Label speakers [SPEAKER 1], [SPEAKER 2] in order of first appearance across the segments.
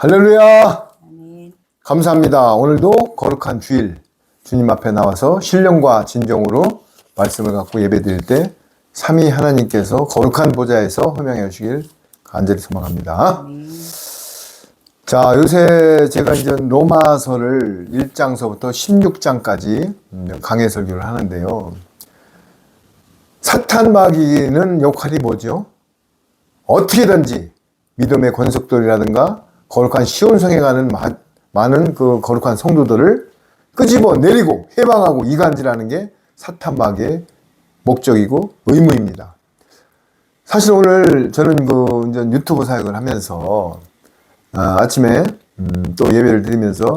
[SPEAKER 1] 할렐루야!
[SPEAKER 2] 아멘.
[SPEAKER 1] 감사합니다. 오늘도 거룩한 주일 주님 앞에 나와서 신령과 진정으로 말씀을 갖고 예배드릴 때 삼위 하나님께서 거룩한 보좌에서 허명해 주시길 간절히 소망합니다. 자, 요새 제가 이제 로마서를 1장서부터 16장까지 강해 설교를 하는데요. 사탄 마귀는 역할이 뭐죠? 어떻게든지 믿음의 권속들이라든가 거룩한 시온성에 가는 많은 그 거룩한 성도들을 끄집어 내리고 해방하고 이간질하는 게 사탄 마귀의 목적이고 의무입니다. 사실 오늘 저는 그 이제 유튜브 사역을 하면서 아침에 또 예배를 드리면서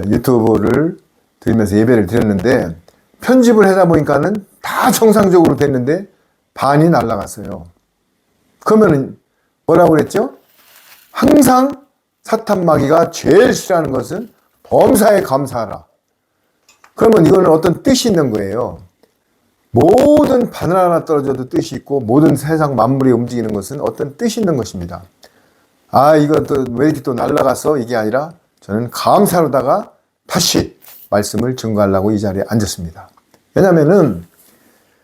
[SPEAKER 1] 유튜브를 드리면서 예배를 드렸는데 편집을 하다 보니까는 다 정상적으로 됐는데 반이 날아갔어요. 그러면은 뭐라고 그랬죠? 항상 사탄 마귀가 제일 싫어하는 것은 범사에 감사하라. 그러면 이거는 어떤 뜻이 있는 거예요. 모든 바늘 하나 떨어져도 뜻이 있고 모든 세상 만물이 움직이는 것은 어떤 뜻이 있는 것입니다. 이것도 왜 이렇게 또 날아가서 이게 아니라 저는 감사로다가 다시 말씀을 증거하려고 이 자리에 앉았습니다. 왜냐면은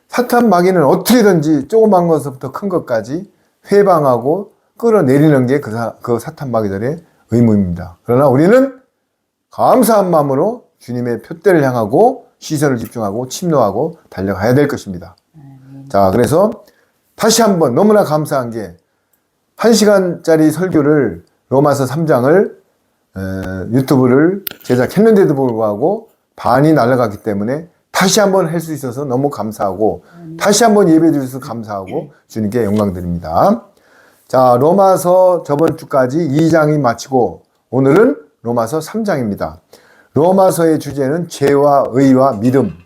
[SPEAKER 1] 사탄 마귀는 어떻게든지 조그만 것부터 큰 것까지 회방하고 끌어내리는 게 그 사탄 마귀들의 의무입니다. 그러나 우리는 감사한 마음으로 주님의 표대를 향하고 시선을 집중하고 침노하고 달려가야 될 것입니다. 자, 그래서 다시 한번 너무나 감사한 게 1시간짜리 설교를 로마서 3장을 유튜브를 제작했는데도 불구하고 반이 날아갔기 때문에 다시 한번 할 수 있어서 너무 감사하고 다시 한번 예배 드릴 수 감사하고 주님께 영광 드립니다. 자, 로마서 저번 주까지 2장이 마치고 오늘은 로마서 3장입니다. 로마서의 주제는 죄와 의와 믿음.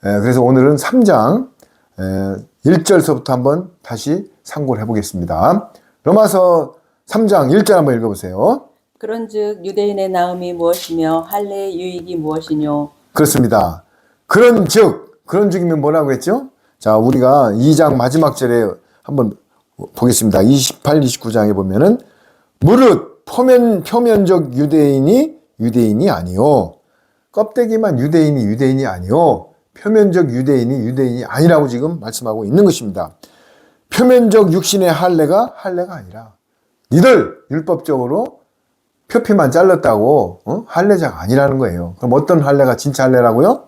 [SPEAKER 1] 그래서 오늘은 3장 1절서부터 한번 다시 상고를 해보겠습니다. 로마서 3장 1절 한번 읽어보세요.
[SPEAKER 2] 그런즉 유대인의 나음이 무엇이며 할례의 유익이 무엇이뇨?
[SPEAKER 1] 그렇습니다. 그런즉이면 뭐라고 했죠? 자, 우리가 2장 마지막 절에 한번 보겠습니다. 28, 29장에 보면은 무릇 표면적 유대인이 아니요. 껍데기만 유대인이 아니요. 표면적 유대인이 아니라고 지금 말씀하고 있는 것입니다. 표면적 육신의 할례가 아니라 니들 율법적으로 표피만 잘랐다고 할례자가 아니라는 거예요. 그럼 어떤 할례가 진짜 할례라고요?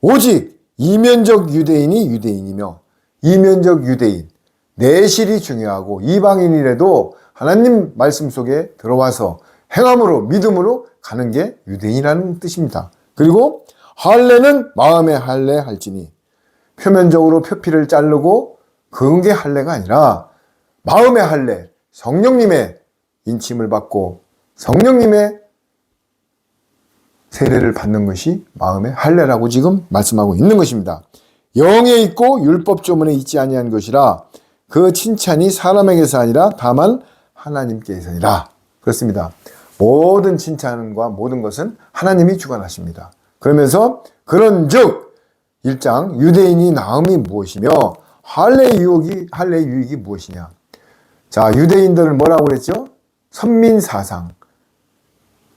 [SPEAKER 1] 오직 이면적 유대인이 유대인이며 이면적 유대인 내실이 중요하고 이방인이라도 하나님 말씀 속에 들어와서 행함으로 믿음으로 가는 게 유대인이라는 뜻입니다. 그리고 할례는 마음의 할례 할지니 표면적으로 표피를 자르고 그런 게 할례가 아니라 마음의 할례, 성령님의 인침을 받고 성령님의 세례를 받는 것이 마음의 할례라고 지금 말씀하고 있는 것입니다. 영에 있고 율법 조문에 있지 아니한 것이라 그 칭찬이 사람에게서 아니라 다만 하나님께서니라. 그렇습니다. 모든 칭찬과 모든 것은 하나님이 주관하십니다. 그러면서 그런즉 1장 유대인이 나음이 무엇이며 할례의 유익이 무엇이냐. 자, 유대인들을 뭐라고 그랬죠? 선민사상.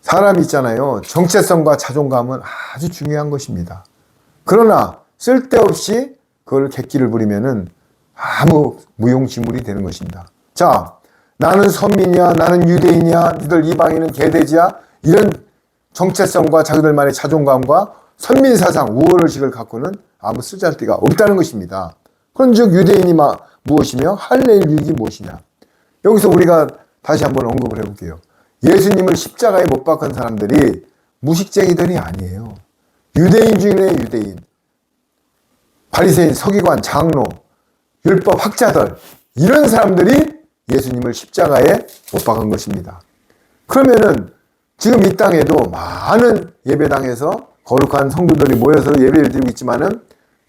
[SPEAKER 1] 사람 있잖아요. 정체성과 자존감은 아주 중요한 것입니다. 그러나 쓸데없이 그걸 객기를 부리면은 아무 무용지물이 되는 것입니다. 자, 나는 선민이야, 나는 유대인이야, 니들 이방인은 개돼지야, 이런 정체성과 자기들만의 자존감과 선민사상, 우월의식을 갖고는 아무 쓰잘데가 없다는 것입니다. 그런즉 유대인이 무엇이며 할례의 유익이 무엇이냐. 여기서 우리가 다시 한번 언급을 해볼게요. 예수님을 십자가에 못 박은 사람들이 무식쟁이들이 아니에요. 유대인 중에 유대인, 바리새인, 서기관, 장로, 율법 학자들, 이런 사람들이 예수님을 십자가에 못 박은 것입니다. 그러면은 지금 이 땅에도 많은 예배당에서 거룩한 성도들이 모여서 예배를 드리고 있지만은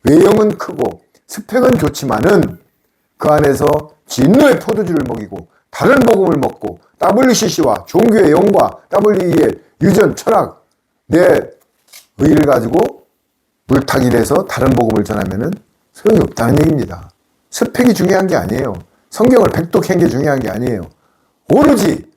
[SPEAKER 1] 외형은 크고 스펙은 좋지만은 그 안에서 진노의 포도주를 먹이고 다른 복음을 먹고 WCC와 종교의 영과 WE의 유전, 철학, 내 의를 가지고 물타기를 해서 다른 복음을 전하면은 소용이 없다는 얘기입니다. 스펙이 중요한 게 아니에요. 성경을 백독한 게 중요한 게 아니에요. 오로지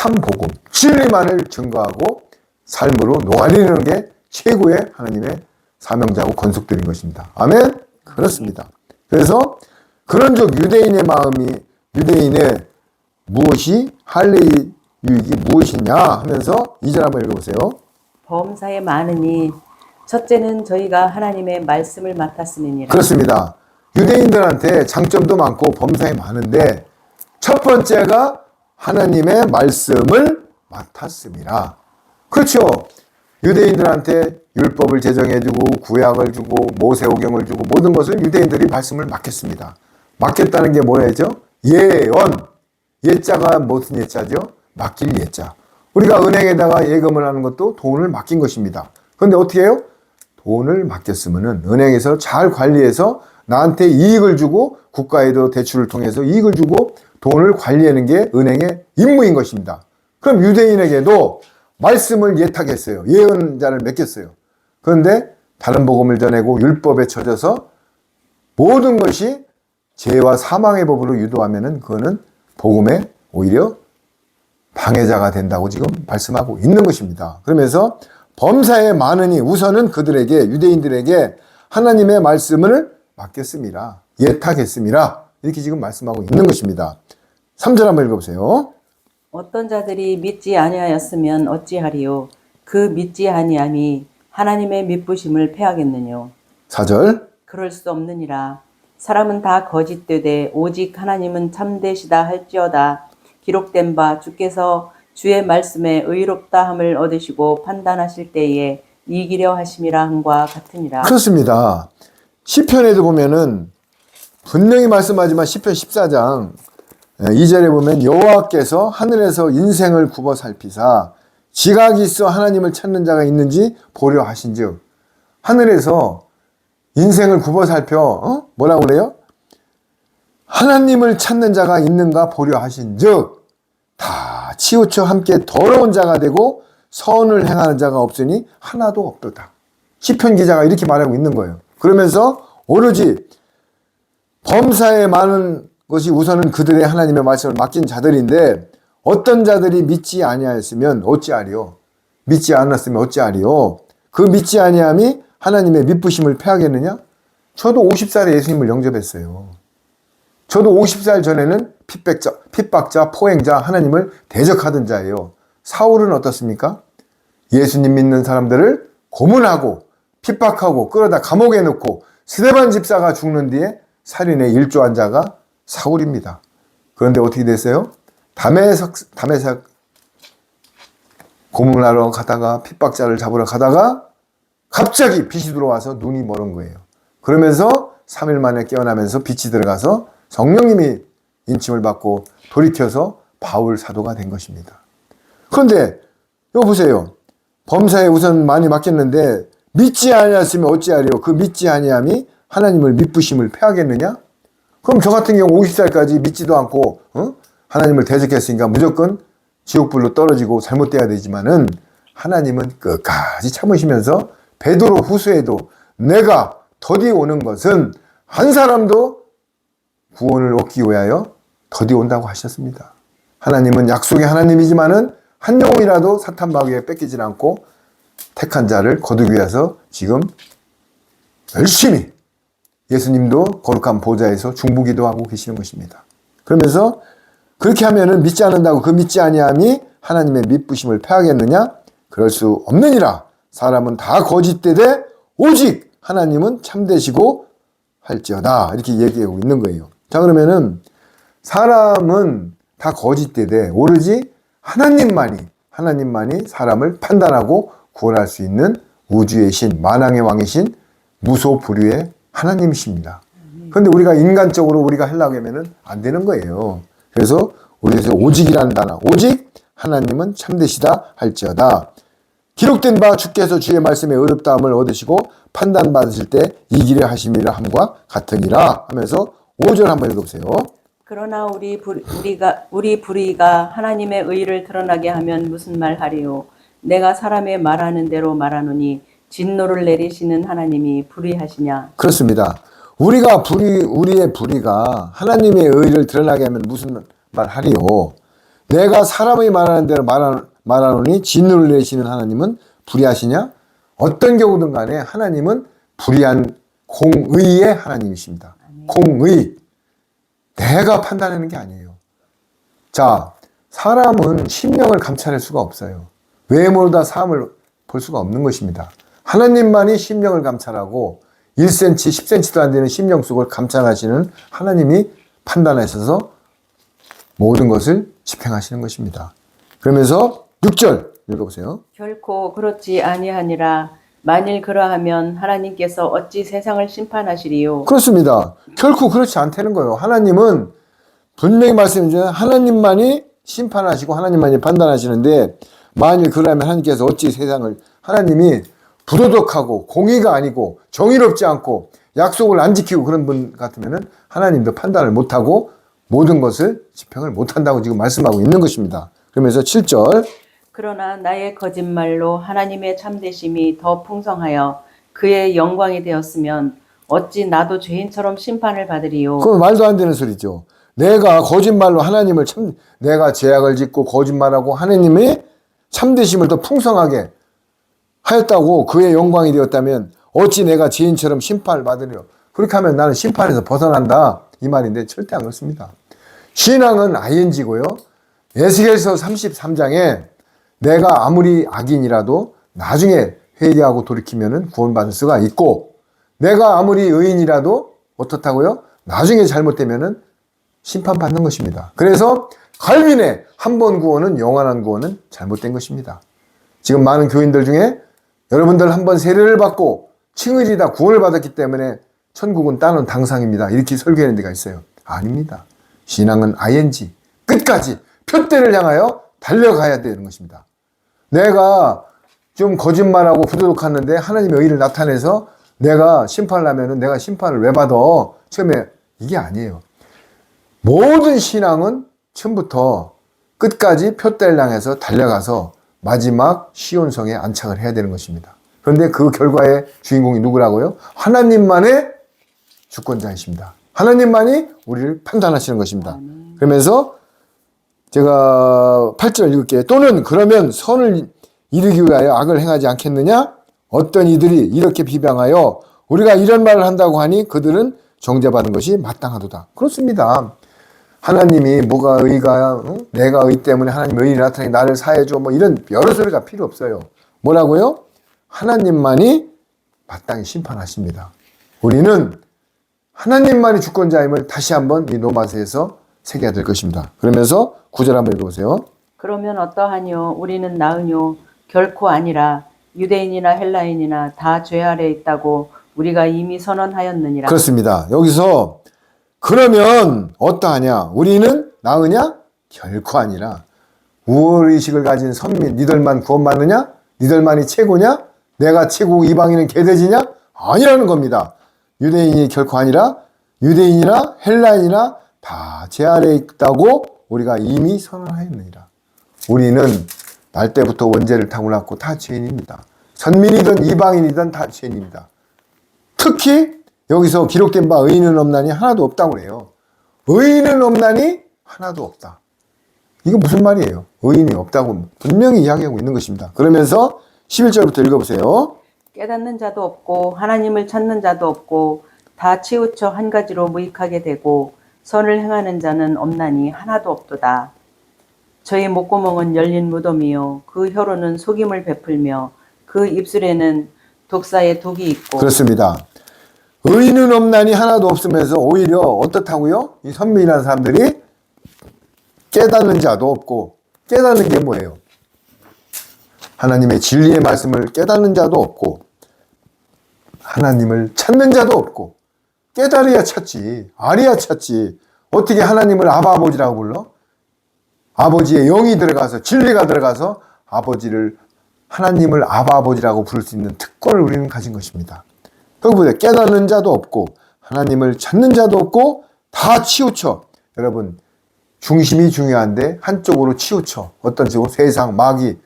[SPEAKER 1] 참 복음, 진리만을 증거하고 삶으로 녹아내리는 게 최고의 하나님의 사명자고 권속들인 것입니다. 아멘? 그렇습니다. 그래서 그런즉 유대인의 마음이 유대인의 무엇이 할례의 유익이 무엇이냐 하면서 2절 한번 읽어보세요.
[SPEAKER 2] 범사에 많으니 첫째는 저희가 하나님의 말씀을 맡았음이니라.
[SPEAKER 1] 그렇습니다. 유대인들한테 장점도 많고 범사에 많은데 첫 번째가 하나님의 말씀을 맡았음이라. 그렇죠. 유대인들한테 율법을 제정해주고 구약을 주고 모세오경을 주고 모든 것을 유대인들이 말씀을 맡겼습니다. 맡겼다는 게 뭐라죠? 예언. 예자가 무슨 예자죠? 맡길 예자. 우리가 은행에다가 예금을 하는 것도 돈을 맡긴 것입니다. 그런데 어떻게 해요? 돈을 맡겼으면은 은행에서 잘 관리해서 나한테 이익을 주고 국가에도 대출을 통해서 이익을 주고 돈을 관리하는 게 은행의 임무인 것입니다. 그럼 유대인에게도 말씀을 예탁했어요. 예언자를 맡겼어요. 그런데 다른 복음을 전하고 율법에 처져서 모든 것이 죄와 사망의 법으로 유도하면은 그거는 복음에 오히려 방해자가 된다고 지금 말씀하고 있는 것입니다. 그러면서 범사에 많으니 우선은 그들에게 유대인들에게 하나님의 말씀을 맡겼습니다. 예탁했습니다. 이렇게 지금 말씀하고 있는 것입니다. 3절 한번 읽어보세요.
[SPEAKER 2] 어떤 자들이 믿지 아니하였으면 어찌하리요? 그 믿지 아니함이 하나님의 믿부심을 패하겠느뇨?
[SPEAKER 1] 4절.
[SPEAKER 2] 그럴 수 없느니라. 사람은 다 거짓되되 오직 하나님은 참되시다 할지어다. 기록된 바 주께서 주의 말씀에 의롭다 함을 얻으시고 판단하실 때에 이기려 하심이라 함과 같으니라.
[SPEAKER 1] 그렇습니다. 시편에도 보면은 분명히 말씀하지만 시편 14장 2절에 보면 여호와께서 하늘에서 인생을 굽어 살피사 지각이 있어 하나님을 찾는 자가 있는지 보려 하신즉. 하늘에서 인생을 굽어 살펴 뭐라고 그래요? 하나님을 찾는 자가 있는가 보려 하신즉 다 치우쳐 함께 더러운 자가 되고 선을 행하는 자가 없으니 하나도 없도다. 시편 기자가 이렇게 말하고 있는 거예요. 그러면서 오로지 범사에 많은 것이 우선은 그들의 하나님의 말씀을 맡긴 자들인데 어떤 자들이 믿지 아니하였으면 어찌하리요? 믿지 않았으면 어찌하리요? 그 믿지 아니함이 하나님의 믿부심을 패하겠느냐? 저도 50살에 예수님을 영접했어요. 저도 50살 전에는 핍박자, 포행자, 하나님을 대적하던 자예요. 사울은 어떻습니까? 예수님 믿는 사람들을 고문하고 핍박하고 끌어다 감옥에 넣고 스데반 집사가 죽는 뒤에 살인에 일조한 자가 사울입니다. 그런데 어떻게 됐어요? 다메섹 고문하러 가다가 핍박자를 잡으러 가다가 갑자기 빛이 들어와서 눈이 멀은 거예요. 그러면서 3일 만에 깨어나면서 빛이 들어가서 성령님이 인침을 받고 돌이켜서 바울 사도가 된 것입니다. 그런데 이거 보세요. 범사에 우선 많이 맡겼는데 믿지 아니하였으면 어찌하리요? 그 믿지 아니함이 하나님을 믿부심을 패하겠느냐? 그럼 저 같은 경우 50살까지 믿지도 않고 하나님을 대적했으니까 무조건 지옥불로 떨어지고 잘못돼야 되지만은 하나님은 끝까지 참으시면서 베드로 후서에도 내가 더디 오는 것은 한 사람도 구원을 얻기 위하여 더디 온다고 하셨습니다. 하나님은 약속의 하나님이지만은 한 영혼이라도 사탄 마귀에 뺏기지 않고 택한 자를 거두기 위해서 지금 열심히 예수님도 거룩한 보좌에서 중보기도하고 계시는 것입니다. 그러면서 그렇게 하면은 믿지 않는다고 그 믿지 아니함이 하나님의 믿부심을 패하겠느냐? 그럴 수 없느니라. 사람은 다 거짓되되 오직 하나님은 참되시고 할지어다. 이렇게 얘기하고 있는 거예요. 자, 그러면은 사람은 다 거짓되되 오로지 하나님만이 사람을 판단하고 구원할 수 있는 우주의 신, 만왕의 왕이신 무소불위의 하나님이십니다. 그런데 우리가 인간적으로 우리가 하려고 하면은 안 되는 거예요. 그래서 우리에서 오직이라는 단어, 오직 하나님은 참되시다 할지어다. 기록된 바 주께서 주의 말씀에 의롭다함을 얻으시고 판단받으실 때 이기려 하심이라 함과 같으니라 하면서 5절 한번 읽어보세요.
[SPEAKER 2] 그러나 우리 불의가 하나님의 의를 드러나게 하면 무슨 말하리요? 내가 사람의 말하는 대로 말하노니 진노를 내리시는 하나님이 불의하시냐?
[SPEAKER 1] 그렇습니다. 우리의 불의가 하나님의 의를 드러나게 하면 무슨 말 하리요? 내가 사람의 말하는 대로 말하노니 진노를 내시는 하나님은 불의하시냐? 어떤 경우든 간에 하나님은 불의한 공의의 하나님이십니다. 공의. 내가 판단하는 게 아니에요. 자, 사람은 심령을 감찰할 수가 없어요. 외모로 다 사람을 볼 수가 없는 것입니다. 하나님만이 심령을 감찰하고 1cm, 10cm도 안 되는 심령 속을 감찰하시는 하나님이 판단하셔서 모든 것을 집행하시는 것입니다. 그러면서 6절 읽어보세요.
[SPEAKER 2] 결코 그렇지 아니하니라. 만일 그러하면 하나님께서 어찌 세상을 심판하시리요.
[SPEAKER 1] 그렇습니다. 결코 그렇지 않다는 거예요. 하나님은 분명히 말씀드리면 하나님만이 심판하시고 하나님만이 판단하시는데 만일 그러면 하나님께서 어찌 세상을 하나님이 부도덕하고 공의가 아니고 정의롭지 않고 약속을 안 지키고 그런 분 같으면 하나님도 판단을 못하고 모든 것을 집행을 못한다고 지금 말씀하고 있는 것입니다. 그러면서 7절
[SPEAKER 2] 그러나 나의 거짓말로 하나님의 참되심이 더 풍성하여 그의 영광이 되었으면 어찌 나도 죄인처럼 심판을 받으리요.
[SPEAKER 1] 그건 말도 안 되는 소리죠. 내가 거짓말로 하나님을 내가 죄악을 짓고 거짓말하고 하나님의 참되심을 더 풍성하게 하였다고 그의 영광이 되었다면 어찌 내가 죄인처럼 심판을 받으리요. 그렇게 하면 나는 심판에서 벗어난다 이 말인데 절대 안 그렇습니다. 신앙은 ing고요. 에스겔서 33장에 내가 아무리 악인이라도 나중에 회개하고 돌이키면 구원받을 수가 있고 내가 아무리 의인이라도 어떻다고요? 나중에 잘못되면 심판받는 것입니다. 그래서 칼빈의 한 번 구원은 영원한 구원은 잘못된 것입니다. 지금 많은 교인들 중에 여러분들 한 번 세례를 받고 칭의리다 구원을 받았기 때문에 천국은 따는 당상입니다. 이렇게 설교하는 데가 있어요. 아닙니다. 신앙은 ing 끝까지 표대를 향하여 달려가야 되는 것입니다. 내가 좀 거짓말하고 부도덕했는데 하나님의 의를 나타내서 내가 심판을 하면은 내가 심판을 왜 받아? 처음에 이게 아니에요. 모든 신앙은 처음부터 끝까지 표대를 향해서 달려가서 마지막 시온성에 안착을 해야 되는 것입니다. 그런데 그 결과의 주인공이 누구라고요? 하나님만의 주권자이십니다. 하나님만이 우리를 판단하시는 것입니다. 그러면서 제가 8절 읽을게요. 또는 그러면 선을 이루기 위하여 악을 행하지 않겠느냐? 어떤 이들이 이렇게 비방하여 우리가 이런 말을 한다고 하니 그들은 정죄받은 것이 마땅하도다. 그렇습니다. 하나님이 뭐가 의가 내가 의 때문에 하나님 의인이 나타나니 나를 사해줘 뭐 이런 여러 소리가 필요 없어요. 뭐라고요? 하나님만이 마땅히 심판하십니다. 우리는 하나님만이 주권자임을 다시 한번 이 로마서에서 새겨야 될 것입니다. 그러면서 9절 한번 읽어보세요.
[SPEAKER 2] 그러면 어떠하뇨? 우리는 나으뇨? 결코 아니라. 유대인이나 헬라인이나 다 죄 아래 있다고 우리가 이미 선언하였느니라.
[SPEAKER 1] 그렇습니다. 여기서 그러면 어떠하냐? 우리는 나으냐? 결코 아니라. 우월의식을 가진 선민 니들만 구원받느냐? 니들만이 최고냐? 내가 최고 이방인은 개돼지냐? 아니라는 겁니다. 유대인이 결코 아니라 유대인이나 헬라인이나 다 죄 아래 있다고 우리가 이미 선언하였느니라. 우리는 날 때부터 원죄를 타고났고 다 죄인입니다. 선민이든 이방인이든 다 죄인입니다. 특히 여기서 기록된 바 의인은 없나니 하나도 없다고 그래요. 의인은 없나니 하나도 없다. 이거 무슨 말이에요? 의인이 없다고 분명히 이야기하고 있는 것입니다. 그러면서 11절부터 읽어보세요.
[SPEAKER 2] 깨닫는 자도 없고 하나님을 찾는 자도 없고 다 치우쳐 한 가지로 무익하게 되고 선을 행하는 자는 없나니 하나도 없도다. 저희 목구멍은 열린 무덤이요 그 혀로는 속임을 베풀며 그 입술에는 독사의 독이 있고.
[SPEAKER 1] 그렇습니다. 의인은 없나니 하나도 없으면서 오히려 어떻다고요? 이 선민이라는 사람들이 깨닫는 자도 없고 깨닫는 게 뭐예요? 하나님의 진리의 말씀을 깨닫는 자도 없고 하나님을 찾는 자도 없고 깨달아야 찾지 알아야 찾지 어떻게 하나님을 아버지라고 불러? 아버지의 영이 들어가서 진리가 들어가서 아버지를 하나님을 아버지라고 부를 수 있는 특권을 우리는 가진 것입니다. 거기 보세요. 깨닫는 자도 없고 하나님을 찾는 자도 없고 다 치우쳐. 여러분 중심이 중요한데 한쪽으로 치우쳐. 어떤 식으로 세상 마귀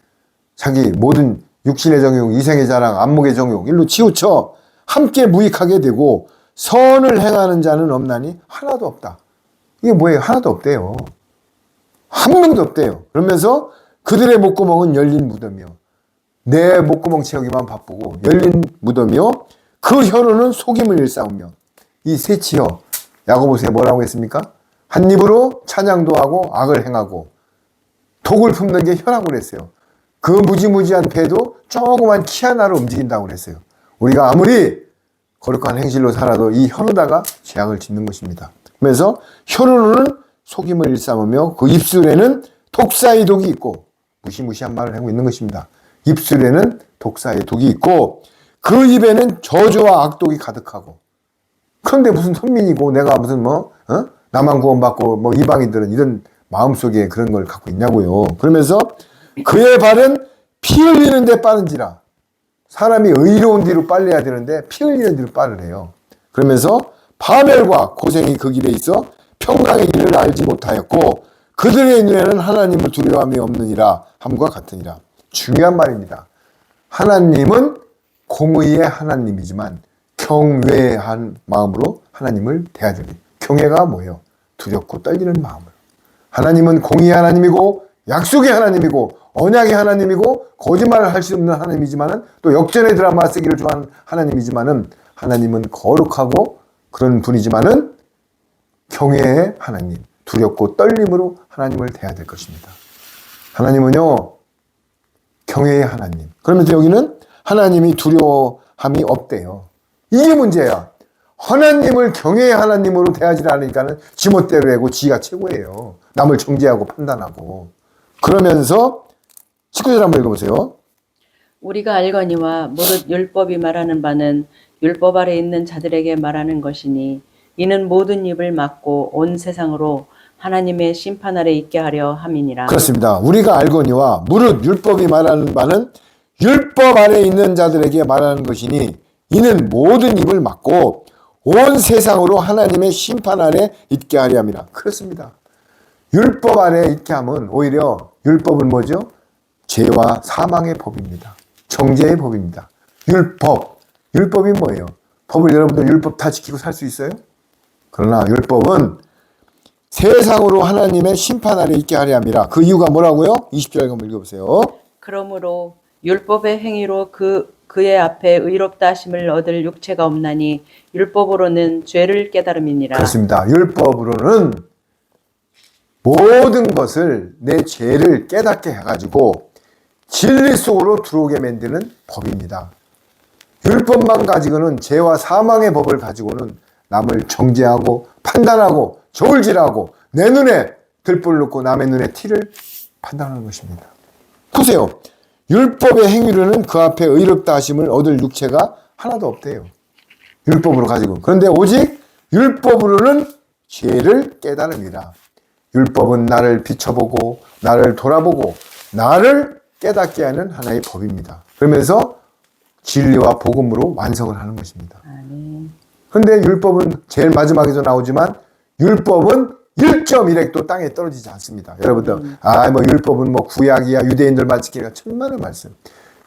[SPEAKER 1] 자기 모든 육신의 정욕 이생의 자랑 안목의 정욕 일로 치우쳐 함께 무익하게 되고 선을 행하는 자는 없나니 하나도 없다. 이게 뭐예요? 하나도 없대요. 한 명도 없대요. 그러면서 그들의 목구멍은 열린 무덤이요. 내 목구멍 채우기만 바쁘고 열린 무덤이요. 그 혀로는 속임을 일삼으며. 이 셋이요. 야고보서에 뭐라고 했습니까? 한 입으로 찬양도 하고 악을 행하고 독을 품는 게 혀라고 그랬어요. 그 무지무지한 배도 조그만 키 하나로 움직인다고 그랬어요. 우리가 아무리 거룩한 행실로 살아도 이 혀로다가 죄악을 짓는 것입니다. 그래서 혀로는 속임을 일삼으며 그 입술에는 독사의 독이 있고, 무시무시한 말을 하고 있는 것입니다. 입술에는 독사의 독이 있고 그 입에는 저주와 악독이 가득하고. 그런데 무슨 선민이고 내가 무슨 나만 구원받고 이방인들은 이런 마음속에 그런 걸 갖고 있냐고요. 그러면서 그의 발은 피 흘리는 데 빠른지라. 사람이 의로운 뒤로 빨려야 되는데 피 흘리는 뒤로 빠르래요. 그러면서 파멸과 고생이 그 길에 있어 평강의 길을 알지 못하였고 그들의 눈에는 하나님을 두려움이 없느니라 함과 같으니라. 중요한 말입니다. 하나님은 공의의 하나님이지만 경외한 마음으로 하나님을 대해야 됩니다. 경외가 뭐예요? 두렵고 떨리는 마음으로. 하나님은 공의의 하나님이고 약속의 하나님이고 언약의 하나님이고 거짓말을 할 수 없는 하나님이지만은 또 역전의 드라마 쓰기를 좋아하는 하나님이지만은 하나님은 거룩하고 그런 분이지만은 경외의 하나님, 두렵고 떨림으로 하나님을 대해야 될 것입니다. 하나님은요 경외의 하나님. 그러면서 여기는 하나님이 두려움이 없대요. 이게 문제야. 하나님을 경외의 하나님으로 대하지 않으니까는 지멋대로 하고 지가 최고예요. 남을 정죄하고 판단하고. 그러면서 19절 한번 읽어보세요.
[SPEAKER 2] 우리가 알거니와 무릇 율법이 말하는 바는 율법 아래 있는 자들에게 말하는 것이니 이는 모든 입을 막고 온 세상으로 하나님의 심판 아래 있게 하려 함이니라.
[SPEAKER 1] 그렇습니다. 우리가 알거니와 무릇 율법이 말하는 바는 율법 아래 있는 자들에게 말하는 것이니 이는 모든 입을 막고 온 세상으로 하나님의 심판 아래 있게 하려 함이라. 그렇습니다. 율법 아래 있게 하면 오히려 율법은 뭐죠? 죄와 사망의 법입니다. 정죄의 법입니다. 율법이 뭐예요? 법을 여러분들 율법 다 지키고 살 수 있어요? 그러나 율법은 세상으로 하나님의 심판 아래 있게 하려 함이라. 그 이유가 뭐라고요? 20절 한번 읽어보세요.
[SPEAKER 2] 그러므로 율법의 행위로 그의 앞에 의롭다 하심을 얻을 육체가 없나니 율법으로는 죄를 깨달음이니라.
[SPEAKER 1] 그렇습니다. 율법으로는 모든 것을 내 죄를 깨닫게 해가지고 진리 속으로 들어오게 만드는 법입니다. 율법만 가지고는 죄와 사망의 법을 가지고는 남을 정죄하고 판단하고 저울질하고 내 눈에 들불 넣고 남의 눈에 티를 판단하는 것입니다. 보세요. 율법의 행위로는 그 앞에 의롭다 하심을 얻을 육체가 하나도 없대요. 율법으로 가지고. 그런데 오직 율법으로는 죄를 깨달음이라. 율법은 나를 비춰보고 나를 돌아보고 나를 깨닫게 하는 하나의 법입니다. 그러면서 진리와 복음으로 완성을 하는 것입니다. 그런데 율법은 제일 마지막에도 나오지만 율법은 1.1핵도 땅에 떨어지지 않습니다. 여러분들 율법은 구약이야 유대인들만 지키니까 천만의 말씀.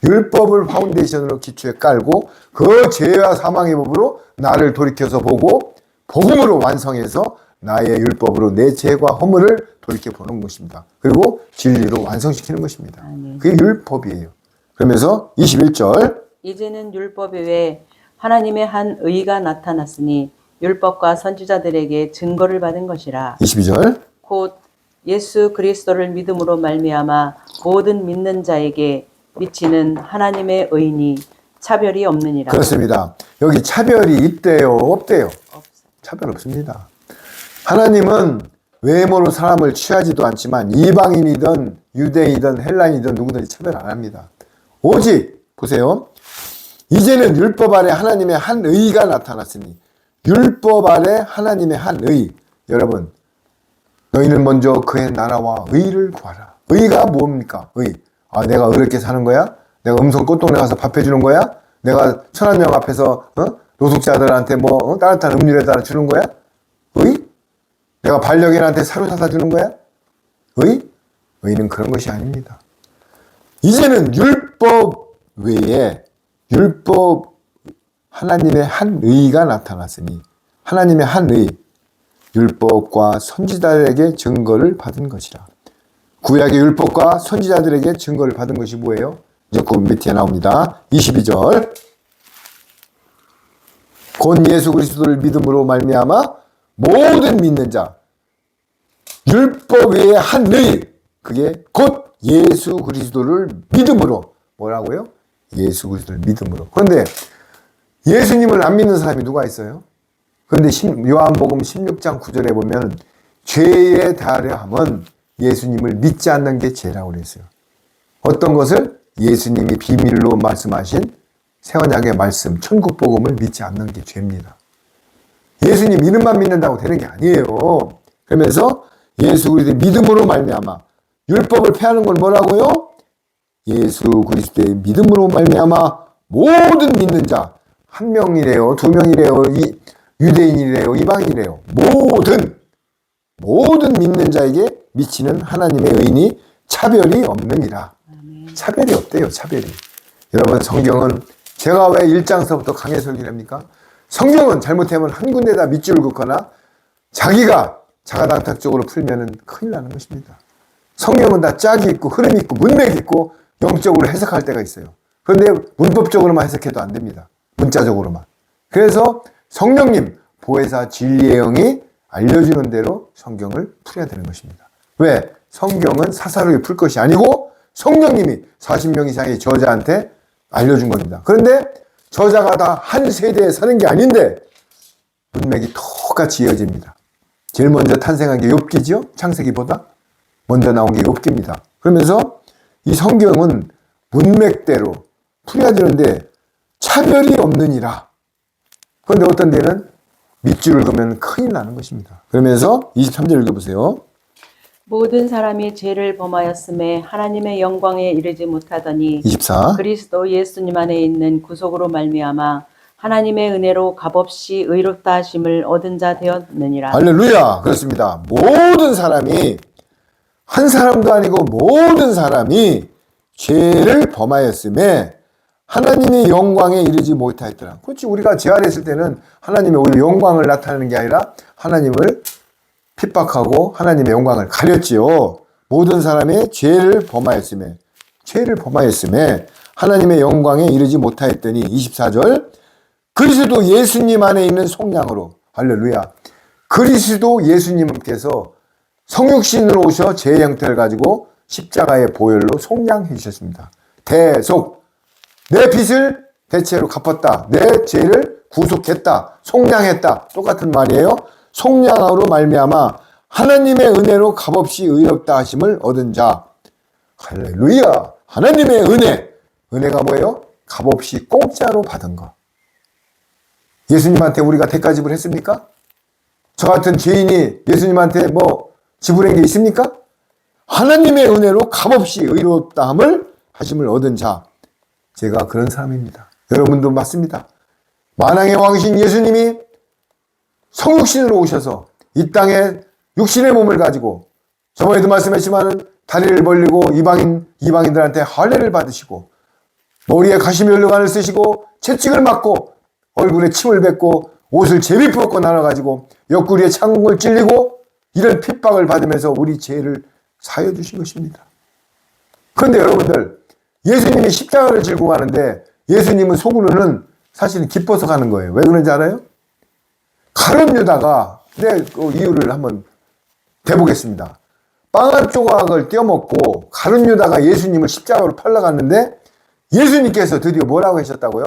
[SPEAKER 1] 율법을 파운데이션으로 기초에 깔고 그 죄와 사망의 법으로 나를 돌이켜서 보고 복음으로 완성해서 나의 율법으로 내 죄와 허물을 돌이켜 보는 것입니다. 그리고 진리로 완성시키는 것입니다. 그게 율법이에요. 그러면서 21절
[SPEAKER 2] 이제는 율법 외에 하나님의 한 의가 나타났으니 율법과 선지자들에게 증거를 받은 것이라.
[SPEAKER 1] 22절
[SPEAKER 2] 곧 예수 그리스도를 믿음으로 말미암아 모든 믿는 자에게 미치는 하나님의 의니 차별이 없느니라.
[SPEAKER 1] 그렇습니다. 여기 차별이 있대요 없대요? 차별 없습니다. 하나님은 외모로 사람을 취하지도 않지만 이방인이든 유대인이든 헬라인이든 누구든지 차별 안 합니다. 오직 보세요. 이제는 율법 아래 하나님의 한 의가 나타났으니 율법 아래 하나님의 한 의. 여러분 너희는 먼저 그의 나라와 의를 구하라. 의가 뭡니까? 의. 내가 어렵게 사는 거야? 내가 음성 꽃동네 가서 밥 해주는 거야? 내가 천한명 앞에서 노숙자들한테 따뜻한 음료에다 주는 거야? 의? 내가 반려견한테 사료 사다 주는 거야? 의? 의는 그런 것이 아닙니다. 이제는 율법 외에 율법 하나님의 한 의가 나타났으니 하나님의 한 의, 율법과 선지자에게 증거를 받은 것이라. 구약의 율법과 선지자들에게 증거를 받은 것이 뭐예요? 이제 그 밑에 나옵니다. 22절. 곧 예수 그리스도를 믿음으로 말미암아 모든 믿는 자, 율법 외에 한 너희, 그게 곧 예수 그리스도를 믿음으로, 뭐라고요? 예수 그리스도를 믿음으로. 그런데 예수님을 안 믿는 사람이 누가 있어요? 그런데 요한복음 16장 9절에 보면 죄에 달하면 예수님을 믿지 않는 게 죄라고 그랬어요. 어떤 것을? 예수님이 비밀로 말씀하신 새언약의 말씀, 천국복음을 믿지 않는 게 죄입니다. 예수님 이름만 믿는다고 되는 게 아니에요. 그러면서 예수 그리스도의 믿음으로 말미암아, 율법을 폐하는 건 뭐라고요? 예수 그리스도의 믿음으로 말미암아 모든 믿는 자, 한 명이래요, 두 명이래요, 유대인이래요, 이방인이래요, 모든 믿는 자에게 미치는 하나님의 의인이 차별이 없느니라. 차별이 없대요, 차별이. 여러분, 성경은 제가 왜 1장서부터 강해 설교를 합니까? 성경은 잘못하면 한 군데다 밑줄을 긋거나 자기가 자가당착적으로 풀면은 큰일 나는 것입니다. 성경은 다 짝이 있고 흐름이 있고 문맥이 있고 영적으로 해석할 때가 있어요. 그런데 문법적으로만 해석해도 안 됩니다. 문자적으로만. 그래서 성령님, 보혜사 진리의 영이 알려주는 대로 성경을 풀어야 되는 것입니다. 왜? 성경은 사사로이 풀 것이 아니고 성령님이 40명 이상의 저자한테 알려준 겁니다. 그런데 저자가 다 한 세대에 사는 게 아닌데 문맥이 똑같이 이어집니다. 제일 먼저 탄생한 게 욥기죠? 창세기보다 먼저 나온 게 욥기입니다. 그러면서 이 성경은 문맥대로 풀어야 되는데 차별이 없느니라. 그런데 어떤 데는 밑줄을 그으면 큰일 나는 것입니다. 그러면서 23절 읽어보세요.
[SPEAKER 2] 모든 사람이 죄를 범하였음에 하나님의 영광에 이르지 못하더니
[SPEAKER 1] 24.
[SPEAKER 2] 그리스도 예수님 안에 있는 구속으로 말미암아 하나님의 은혜로 값없이 의롭다 하심을 얻은 자 되었느니라.
[SPEAKER 1] 할렐루야. 그렇습니다. 모든 사람이, 한 사람도 아니고 모든 사람이 죄를 범하였음에 하나님의 영광에 이르지 못하였더라. 그렇지, 우리가 죄아랬을 때는 하나님의 오히려 영광을 나타내는 게 아니라 하나님을 핍박하고 하나님의 영광을 가렸지요. 모든 사람이 죄를 범하였음에 하나님의 영광에 이르지 못하였더니 24절. 그리스도 예수님 안에 있는 속량으로, 할렐루야. 그리스도 예수님께서 성육신으로 오셔 제 형태를 가지고 십자가의 보혈로 속량해 주셨습니다. 대속, 내 빚을 대체로 갚았다. 내 죄를 구속했다. 속량했다. 똑같은 말이에요. 속량으로 말미암아 하나님의 은혜로 값없이 의롭다 하심을 얻은 자. 할렐루야. 하나님의 은혜가 뭐예요? 값없이 공짜로 받은 거. 예수님한테 우리가 대가 지불했습니까? 저 같은 죄인이 예수님한테 뭐 지불한 게 있습니까? 하나님의 은혜로 값없이 의롭다함을 하심을 얻은 자. 제가 그런 사람입니다. 여러분도 맞습니다. 만왕의 왕이신 예수님이 성육신으로 오셔서 이 땅에 육신의 몸을 가지고 저번에도 말씀했지만 다리를 벌리고 이방인들한테 할례를 받으시고 머리에 가시면류관을 쓰시고 채찍을 맞고 얼굴에 침을 뱉고 옷을 제비 벗고 나눠가지고 옆구리에 창을 찔리고 이런 핍박을 받으면서 우리 죄를 사여 주신 것입니다. 그런데 여러분들, 예수님이 십자가를 지고 가는데 예수님은 속으로는 사실은 기뻐서 가는 거예요. 왜 그런지 알아요? 가룟 유다가, 그 이유를 한번 대보겠습니다. 빵 한 조각을 떼어먹고 가룟 유다가 예수님을 십자가로 팔러 갔는데 예수님께서 드디어 뭐라고 하셨다고요?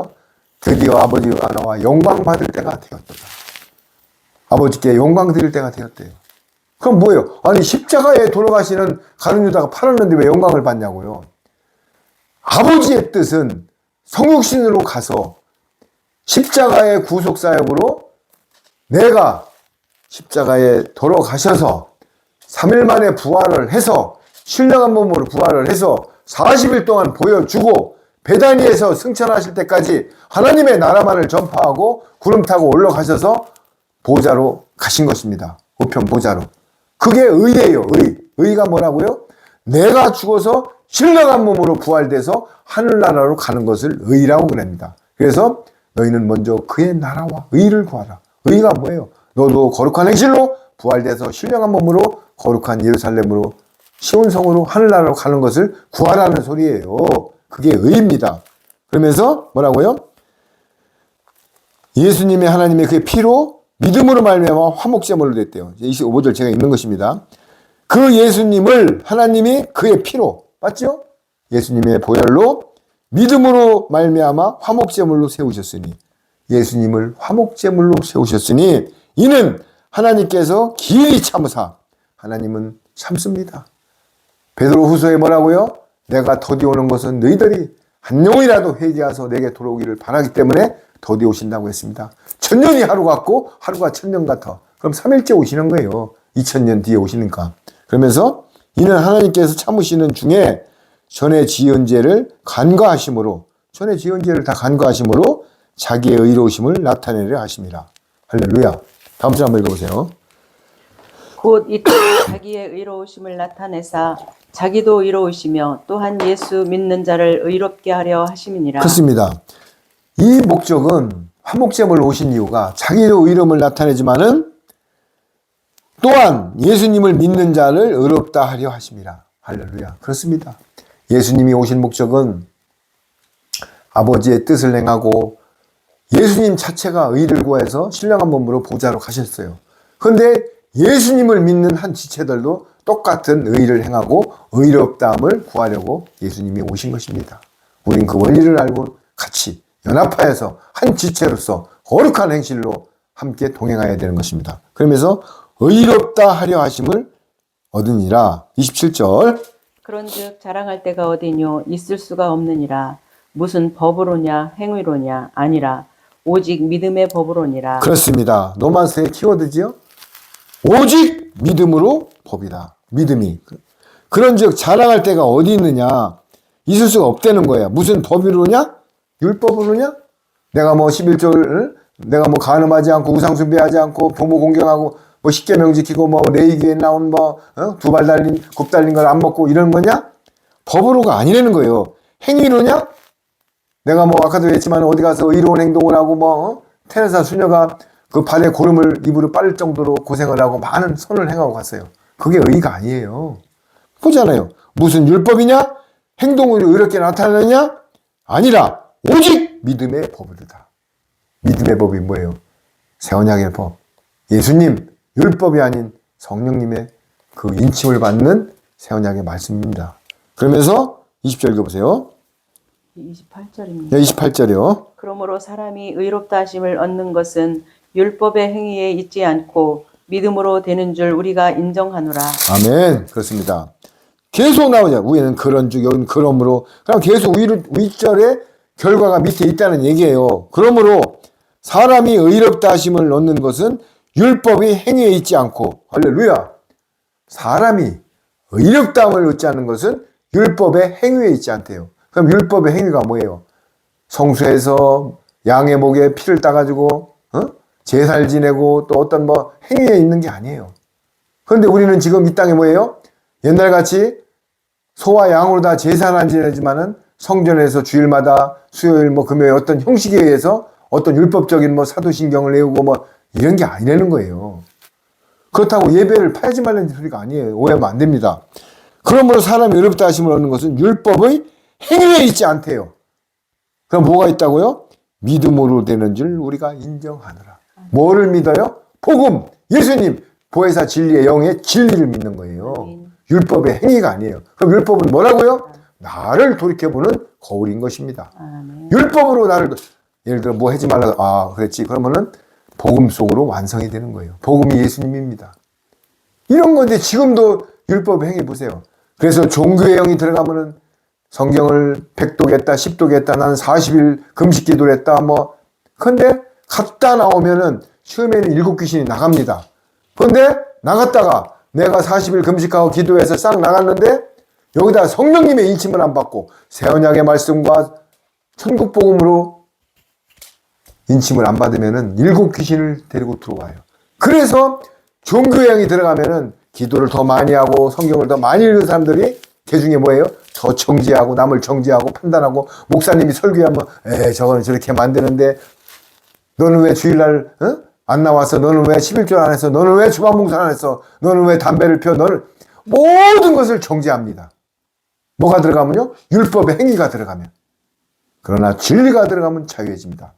[SPEAKER 1] 드디어 아버지가 나와 영광 받을 때가 되었다. 아버지께 영광 드릴 때가 되었대요. 그럼 뭐예요? 아니, 십자가에 돌아가시는 가룟 유다가 팔았는데 왜 영광을 받냐고요? 아버지의 뜻은 성육신으로 가서 십자가의 구속사역으로 내가 십자가에 돌아가셔서 3일 만에 부활을 해서 신령한 몸으로 부활을 해서 40일 동안 보여주고 베다니에서 승천하실 때까지 하나님의 나라만을 전파하고 구름 타고 올라가셔서 보좌로 가신 것입니다. 우편 보좌로. 그게 의예요. 의가 뭐라고요? 내가 죽어서 신령한 몸으로 부활돼서 하늘나라로 가는 것을 의라고 그럽니다. 그래서 너희는 먼저 그의 나라와 의를 구하라. 의가 뭐예요? 너도 거룩한 행실로 부활돼서 신령한 몸으로 거룩한 예루살렘으로 시온성으로 하늘나라로 가는 것을 구하라는 소리예요. 그게 의입니다. 그러면서 뭐라고요? 예수님의 하나님의 그의 피로 믿음으로 말미암아 화목제물로 됐대요. 25절 제가 읽는 것입니다. 그 예수님을 하나님이 그의 피로, 맞죠? 예수님의 보혈로 믿음으로 말미암아 화목제물로 세우셨으니, 예수님을 화목제물로 세우셨으니 이는 하나님께서 기일이 참으사, 하나님은 참습니다. 베드로후서에 뭐라고요? 내가 더디 오는 것은 너희들이 한 영이라도 회개하서 내게 돌아오기를 바라기 때문에 더디 오신다고 했습니다. 천년이 하루 같고 하루가 천년 같아. 그럼 3일째 오시는 거예요. 2000년 뒤에 오시니까. 그러면서 이는 하나님께서 참으시는 중에 전에 지은 죄를 간과하심으로, 전에 지은 죄를 다 간과하심으로 자기의 의로우심을 나타내려 하심이라. 할렐루야. 다음 절 한번 읽어보세요.
[SPEAKER 2] 곧 이때 자기의 의로우심을 나타내사 자기도 의로우시며 또한 예수 믿는 자를 의롭게 하려 하심이니라.
[SPEAKER 1] 그렇습니다. 이 목적은 화목제물로 오신 이유가 자기도 의로움을 나타내지만은 또한 예수님을 믿는 자를 의롭다 하려 하심이라. 할렐루야. 그렇습니다. 예수님이 오신 목적은 아버지의 뜻을 행하고 예수님 자체가 의를 구해서 신령한 몸으로 보좌로 가셨어요. 그런데 예수님을 믿는 한 지체들도 똑같은 의를 행하고 의롭다함을 구하려고 예수님이 오신 것입니다. 우린 그 원리를 알고 같이 연합하여서 한 지체로서 거룩한 행실로 함께 동행해야 되는 것입니다. 그러면서 의롭다 하려 하심을 얻으니라. 27절.
[SPEAKER 2] 그런즉 자랑할 데가 어디뇨 있을 수가 없느니라. 무슨 법으로냐 행위로냐 아니라 오직 믿음의 법으로니라.
[SPEAKER 1] 그렇습니다. 로마서의 키워드지요. 오직 믿음으로 법이다. 믿음이. 그런즉 자랑할 데가 어디 있느냐? 있을 수가 없다는 거야. 무슨 법으로냐? 율법으로냐? 내가 뭐 11조를 내가 뭐 간음하지 않고 우상 숭배하지 않고 부모 공경하고 뭐 십계명 지키고 뭐 레위기에 나온 뭐 두 발 달린 굽 달린 걸 안 먹고 이런 거냐? 법으로가 아니라는 거예요. 행위로냐? 내가 뭐 아까도 했지만 어디 가서 의로운 행동을 하고 뭐 테레사 수녀가 그 발에 고름을 입으로 빨을 정도로 고생을 하고 많은 선을 행하고 갔어요. 그게 의가 아니에요. 보잖아요. 무슨 율법이냐? 행동으로 의롭게 나타나느냐? 아니라 오직 믿음의 법이다. 믿음의 법이 뭐예요? 새 언약의 법. 예수님 율법이 아닌 성령님의 그 인침을 받는 새 언약의 말씀입니다. 그러면서 20절 읽어보세요.
[SPEAKER 2] 28절입니다.
[SPEAKER 1] 28절이요.
[SPEAKER 2] 그러므로 사람이 의롭다 하심을 얻는 것은 율법의 행위에 있지 않고 믿음으로 되는 줄 우리가 인정하노라.
[SPEAKER 1] 아멘. 그렇습니다. 계속 나오죠. 위에는 그런즉 여기는 그러므로. 그럼 계속 윗절에 결과가 밑에 있다는 얘기예요. 그러므로 사람이 의롭다 하심을 얻는 것은 율법이 행위에 있지 않고, 할렐루야. 사람이 의롭다함을 얻지 않는 것은 율법의 행위에 있지 않대요. 그럼 율법의 행위가 뭐예요? 성수해서 양의 목에 피를 따가지고 제사를 지내고 또 어떤 뭐 행위에 있는 게 아니에요. 그런데 우리는 지금 이 땅에 뭐예요? 옛날같이 소와 양으로 다 제사를 안 지내지만은 성전에서 주일마다 수요일 뭐 금요일 어떤 형식에 의해서 어떤 율법적인 뭐 사도신경을 외우고 뭐 이런 게 아니라는 거예요. 그렇다고 예배를 팔지 말라는 소리가 아니에요. 오해하면 안 됩니다. 그러므로 사람이 의롭다 하심을 얻는 것은 율법의 행위에 있지 않대요. 그럼 뭐가 있다고요? 믿음으로 되는 줄 우리가 인정하노라. 뭐를 믿어요? 복음, 예수님, 보혜사 진리의 영의 진리를 믿는 거예요. 율법의 행위가 아니에요. 그럼 율법은 뭐라고요? 나를 돌이켜보는 거울인 것입니다. 율법으로 나를, 예를 들어 뭐 하지 말라, 아 그랬지. 그러면은 복음 속으로 완성이 되는 거예요. 복음이 예수님입니다. 이런 건데 지금도 율법 행위 보세요. 그래서 종교의 영이 들어가면은 성경을 100독했다, 10독했다, 나는 40일 금식 기도를 했다, 뭐. 근데 갔다 나오면은 처음에는 7귀신이 나갑니다. 근데 나갔다가 내가 40일 금식하고 기도해서 싹 나갔는데 여기다 성령님의 인침을 안 받고 새 언약의 말씀과 천국 복음으로 인침을 안 받으면은 7귀신을 데리고 들어와요. 그래서 종교의 영이 들어가면은 기도를 더 많이 하고 성경을 더 많이 읽는 사람들이 그 중에 뭐예요? 저 정지하고 남을 정지하고 판단하고 목사님이 설교하면 저거는 저렇게 만드는데 너는 왜 주일날 안 나와서 너는 왜 11조 안 했어? 너는 왜 주방봉사 안 했어? 너는 왜 담배를 펴? 너는 모든 것을 정죄합니다. 뭐가 들어가면요? 율법의 행위가 들어가면. 그러나 진리가 들어가면 자유해집니다.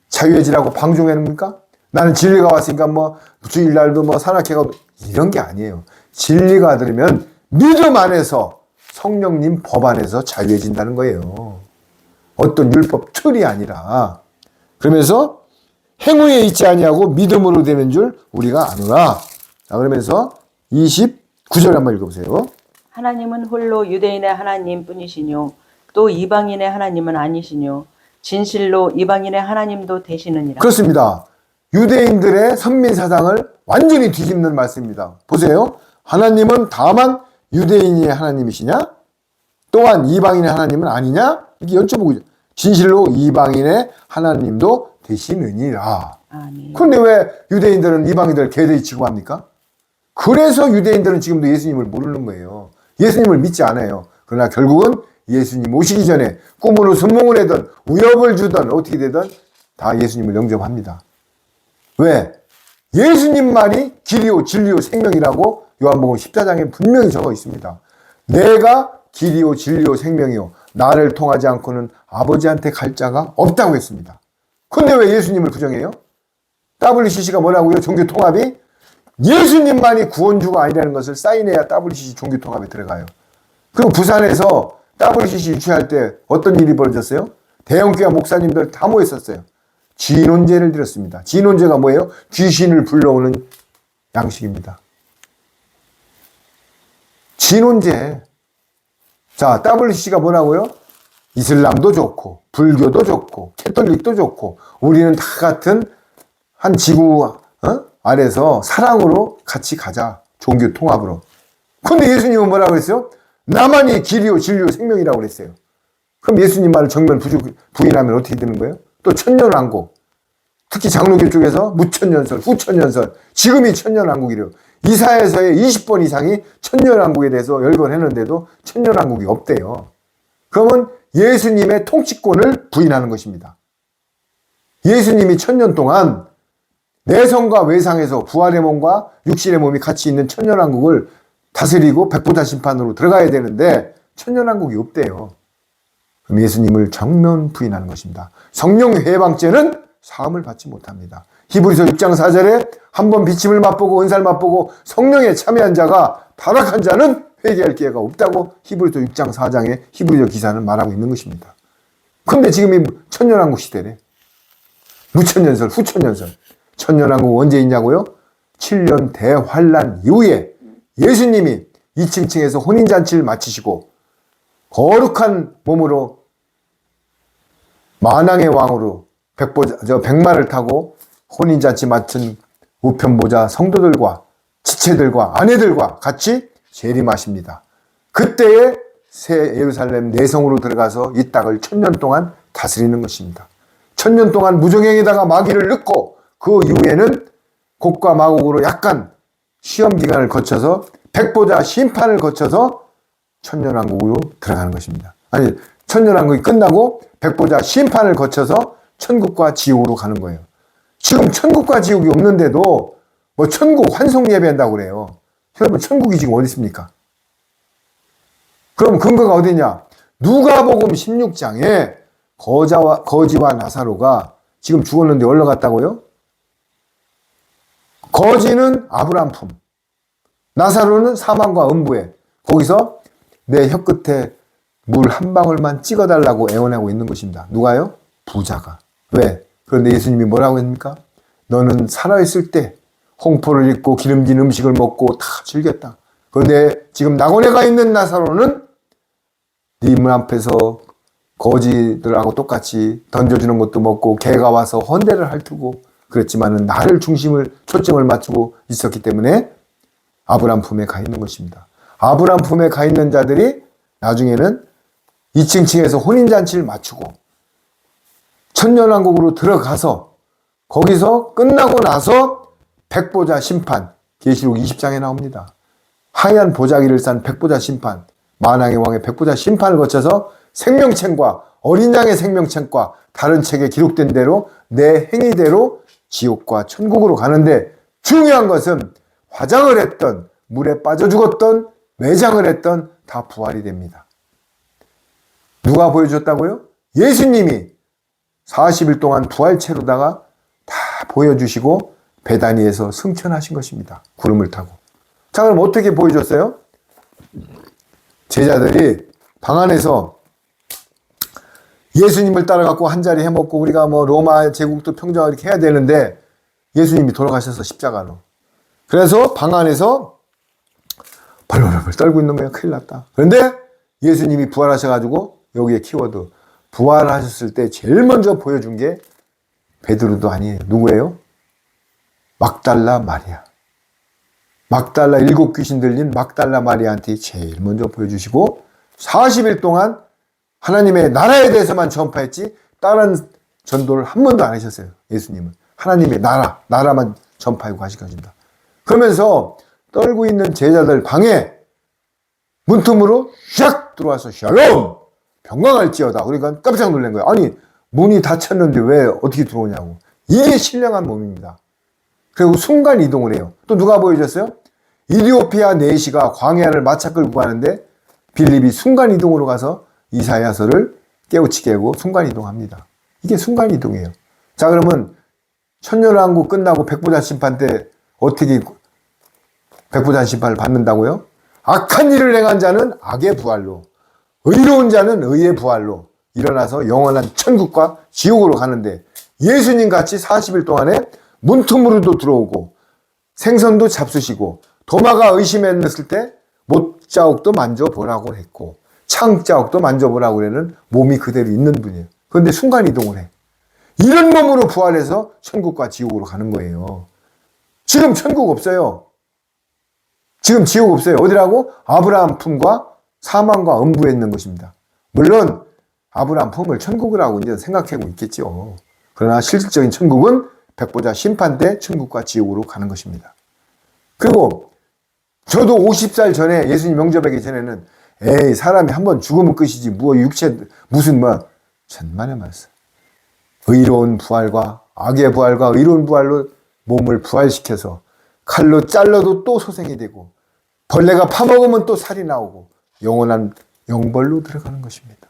[SPEAKER 1] 자유해지라고 방종해놓습니까? 나는 진리가 왔으니까 뭐 주일날도 뭐 산악회가 이런 게 아니에요. 진리가 들으면 믿음 안에서 성령님 법 안에서 자유해진다는 거예요. 어떤 율법 틀이 아니라. 그러면서 행위에 있지 아니하고 믿음으로 되는 줄 우리가 아노라. 자, 그러면서 29절 한번 읽어보세요.
[SPEAKER 2] 하나님은 홀로 유대인의 하나님 뿐이시뇨 또 이방인의 하나님은 아니시뇨 진실로 이방인의 하나님도 되시느니라.
[SPEAKER 1] 그렇습니다. 유대인들의 선민사상을 완전히 뒤집는 말씀입니다. 보세요. 하나님은 다만 유대인의 하나님이시냐? 또한 이방인의 하나님은 아니냐? 이렇게 여쭤보고 진실로 이방인의 하나님도 되시느니라.
[SPEAKER 2] 아멘.
[SPEAKER 1] 그런데 왜 유대인들은 이방인들을 개되이 취급합니까? 그래서 유대인들은 지금도 예수님을 모르는 거예요. 예수님을 믿지 않아요. 그러나 결국은 예수님 오시기 전에 꿈으로 순몽을 하든 위협을 주든 어떻게 되든 다 예수님을 영접합니다. 왜? 예수님 말이 길이요 진리요 생명이라고 요한복음 14장에 분명히 적어 있습니다. 내가 길이요 진리요 생명이요 나를 통하지 않고는 아버지한테 갈 자가 없다고 했습니다. 근데 왜 예수님을 부정해요? WCC가 뭐라고요? 종교통합이? 예수님만이 구원주가 아니라는 것을 사인해야 WCC 종교통합에 들어가요. 그리고 부산에서 WCC 유치할 때 어떤 일이 벌어졌어요? 대형교회 목사님들 다 모였었어요. 진혼제를 드렸습니다. 진혼제가 뭐예요? 귀신을 불러오는 양식입니다. 진혼제. 자, WCC가 뭐라고요? 이슬람도 좋고 불교도 좋고 캐톨릭도 좋고 우리는 다 같은 한 지구 아래서 사랑으로 같이 가자. 종교 통합으로. 근데 예수님은 뭐라고 그랬어요? 나만이 길이요 진리요 생명이라고 그랬어요. 그럼 예수님 말을 정면 부인하면 어떻게 되는 거예요? 또 천년왕국. 특히 장로교 쪽에서 무천년설, 후천년설, 지금이 천년왕국이래요. 이사야서의 20번 이상이 천년왕국에 대해서 열거했는데도 천년왕국이 없대요. 그러면 예수님의 통치권을 부인하는 것입니다. 예수님이 천년 동안 내성과 외상에서 부활의 몸과 육신의 몸이 같이 있는 천년왕국을 다스리고 백보자 심판으로 들어가야 되는데 천년왕국이 없대요. 그럼 예수님을 정면 부인하는 것입니다. 성령 해방죄는 사함을 받지 못합니다. 히브리서 6장 4절에 한 번 비침을 맛보고 은사를 맛보고 성령에 참여한 자가 타락한 자는 회개할 기회가 없다고 히브리서 6장 4장에 히브리서 기사는 말하고 있는 것입니다. 그런데 지금이 천년왕국 시대래. 무천년설, 후천년설. 천년왕국 언제 있냐고요? 7년 대환란 이후에 예수님이 2층층에서 혼인잔치를 마치시고 거룩한 몸으로 만왕의 왕으로 백마를 타고 혼인잔치 마친 우편보자 성도들과 지체들과 아내들과 같이 재림하십니다. 그때에 새 예루살렘 내성으로 들어가서 이 땅을 천년 동안 다스리는 것입니다. 천년 동안 무정행에다가 마귀를 넣고 그 이후에는 곡과 마곡으로 약간 시험 기간을 거쳐서 백보자 심판을 거쳐서 천년왕국으로 들어가는 것입니다. 아니, 천년왕국이 끝나고 백보자 심판을 거쳐서 천국과 지옥으로 가는 거예요. 지금 천국과 지옥이 없는데도 뭐 천국 환송 예배한다고 그래요. 여러분, 천국이 지금 어디 있습니까? 그럼 근거가 어디냐? 누가복음 16장에 거지와 나사로가 지금 죽었는데 올라갔다고요? 거지는 아브라함 품, 나사로는 사망과 음부에 거기서 내 혀끝에 물 한 방울만 찍어달라고 애원하고 있는 것입니다. 누가요? 부자가. 왜? 그런데 예수님이 뭐라고 했습니까? 너는 살아있을 때 홍포를 입고 기름진 음식을 먹고 다 즐겼다. 그런데 지금 낙원에 가 있는 나사로는 네 문 앞에서 거지들하고 똑같이 던져주는 것도 먹고 개가 와서 헌대를 핥고 그랬지만은 나를 초점을 맞추고 있었기 때문에 아브라함 품에 가 있는 것입니다. 아브라함 품에 가 있는 자들이 나중에는 2층층에서 혼인잔치를 마치고 천년왕국으로 들어가서 거기서 끝나고 나서 백보자 심판, 계시록 20장에 나옵니다. 하얀 보자기를 싼 백보자 심판, 만왕의 왕의 백보자 심판을 거쳐서 생명책과 어린 양의 생명책과 다른 책에 기록된 대로 내 행위대로 지옥과 천국으로 가는데 중요한 것은 화장을 했던 물에 빠져 죽었던 매장을 했던 다 부활이 됩니다. 누가 보여줬다고요? 예수님이 40일 동안 부활체로다가 다 보여주시고 베다니에서 승천하신 것입니다. 구름을 타고. 자, 그럼 어떻게 보여줬어요? 제자들이 방 안에서 예수님을 따라갖고 한자리 해먹고 우리가 뭐 로마 제국도 평정하고 이렇게 해야 되는데 예수님이 돌아가셔서 십자가로. 그래서 방 안에서 벌벌벌 떨고 있는 거예요. 큰일 났다. 그런데 예수님이 부활하셔가지고 여기에 키워드 부활하셨을 때 제일 먼저 보여준 게 베드로도 아니에요. 누구예요? 막달라 마리아. 막달라 7 귀신 들린 막달라 마리아한테 제일 먼저 보여주시고 40일 동안 하나님의 나라에 대해서만 전파했지 다른 전도를 한 번도 안 하셨어요. 예수님은. 하나님의 나라만 전파하고 가시거든요. 그러면서 떨고 있는 제자들 방에 문틈으로 샥 들어와서 샬롬! 평강할지어다. 그러니까 깜짝 놀란 거예요. 아니 문이 닫혔는데 왜 어떻게 들어오냐고. 이게 신령한 몸입니다. 그리고 순간 이동을 해요. 또 누가 보여줬어요? 이디오피아 내시가 광야를 마차 끌고 가는데 빌립이 순간 이동으로 가서 이사야서를 깨우치게 하고 순간 이동합니다. 이게 순간 이동이에요. 자, 그러면 천년왕국 끝나고 백보자 심판 때 어떻게 백보자 심판을 받는다고요? 악한 일을 행한 자는 악의 부활로, 의로운 자는 의의 부활로 일어나서 영원한 천국과 지옥으로 가는데 예수님 같이 40일 동안에 문틈으로도 들어오고 생선도 잡수시고 도마가 의심했을 때 못자국도 만져보라고 했고 창자국도 만져보라고 그래는 몸이 그대로 있는 분이에요. 그런데 순간 이동을 해. 이런 몸으로 부활해서 천국과 지옥으로 가는 거예요. 지금 천국 없어요. 지금 지옥 없어요. 어디라고? 아브라함 품과 사망과 음부에 있는 것입니다. 물론 아브라함 품을 천국이라고 이제 생각하고 있겠죠. 그러나 실질적인 천국은 백보자 심판 때 천국과 지옥으로 가는 것입니다. 그리고 저도 50살 전에 예수님 영접하기 전에는 에이 사람이 한번 죽으면 끝이지 뭐 육체 무슨 뭐 천만의 말씀. 의로운 부활과 악의 부활과 의로운 부활로 몸을 부활시켜서 칼로 잘라도 또 소생이 되고 벌레가 파먹으면 또 살이 나오고 영원한 영벌로 들어가는 것입니다.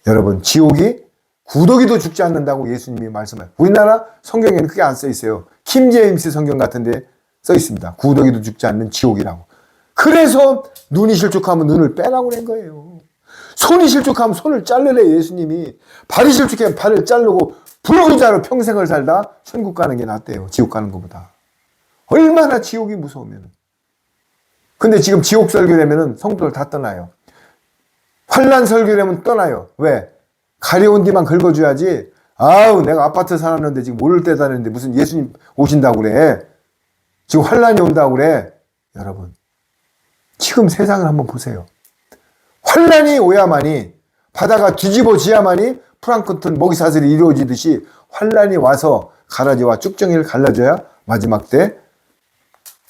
[SPEAKER 1] 여러분 지옥이 구더기도 죽지 않는다고 예수님이 말씀해요. 우리나라 성경에는 그게 안 써 있어요. 킹제임스 성경 같은 데 써 있습니다. 구더기도 죽지 않는 지옥이라고. 그래서 눈이 실족하면 눈을 빼라고 낸 거예요. 손이 실족하면 손을 자르래 예수님이. 발이 실족하면 발을 자르고 불구자로 평생을 살다 천국 가는 게 낫대요. 지옥 가는 것보다. 얼마나 지옥이 무서우면. 근데 지금 지옥 설교라면 성도들 다 떠나요. 환난 설교라면 떠나요. 왜? 가려운 뒤만 긁어줘야지. 아우 내가 아파트 살았는데 지금 모를 때 다녔는데 무슨 예수님 오신다고 그래. 지금 환난이 온다고 그래. 여러분 지금 세상을 한번 보세요. 환난이 오야만이 바다가 뒤집어지야만이 플랑크톤 먹이사슬이 이루어지듯이 환난이 와서 가라지와 쭉정이를 갈라줘야 마지막 때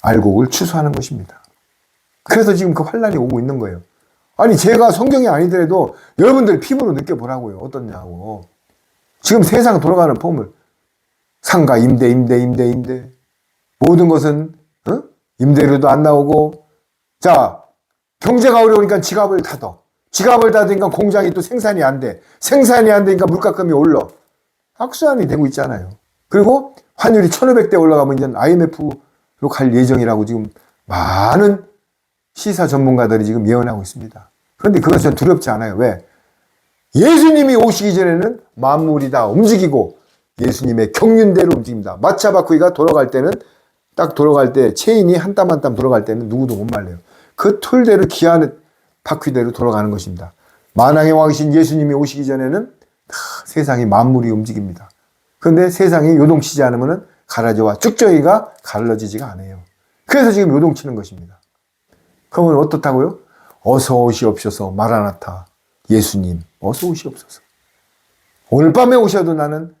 [SPEAKER 1] 알곡을 추수하는 것입니다. 그래서 지금 그 환난이 오고 있는 거예요. 아니 제가 성경이 아니더라도 여러분들 피부로 느껴보라고요. 어떻냐고. 지금 세상 돌아가는 폼을 상가 임대 모든 것은 임대료도 안 나오고 자 경제가 어려우니까 지갑을 닫아. 지갑을 닫으니까 공장이 또 생산이 안 돼. 생산이 안 되니까 물가금이 올라. 악순환이 되고 있잖아요. 그리고 환율이 1500대 올라가면 이제 IMF로 갈 예정이라고 지금 많은 시사 전문가들이 지금 예언하고 있습니다. 그런데 그것은 두렵지 않아요. 왜? 예수님이 오시기 전에는 만물이 다 움직이고 예수님의 경륜대로 움직입니다. 마차 바퀴가 돌아갈 때는 딱 돌아갈 때 체인이 한 땀 한 땀 돌아갈 때는 누구도 못 말려요. 그 틀대로 기한 바퀴대로 돌아가는 것입니다. 만왕의 왕이신 예수님이 오시기 전에는 다 세상이 만물이 움직입니다. 그런데 세상이 요동치지 않으면 가라지와 쭉정이가 갈라지지가 않아요. 그래서 지금 요동치는 것입니다. 그러면 어떻다고요? 어서 오시옵소서 마라나타 예수님 어서 오시옵소서. 오늘 밤에 오셔도 나는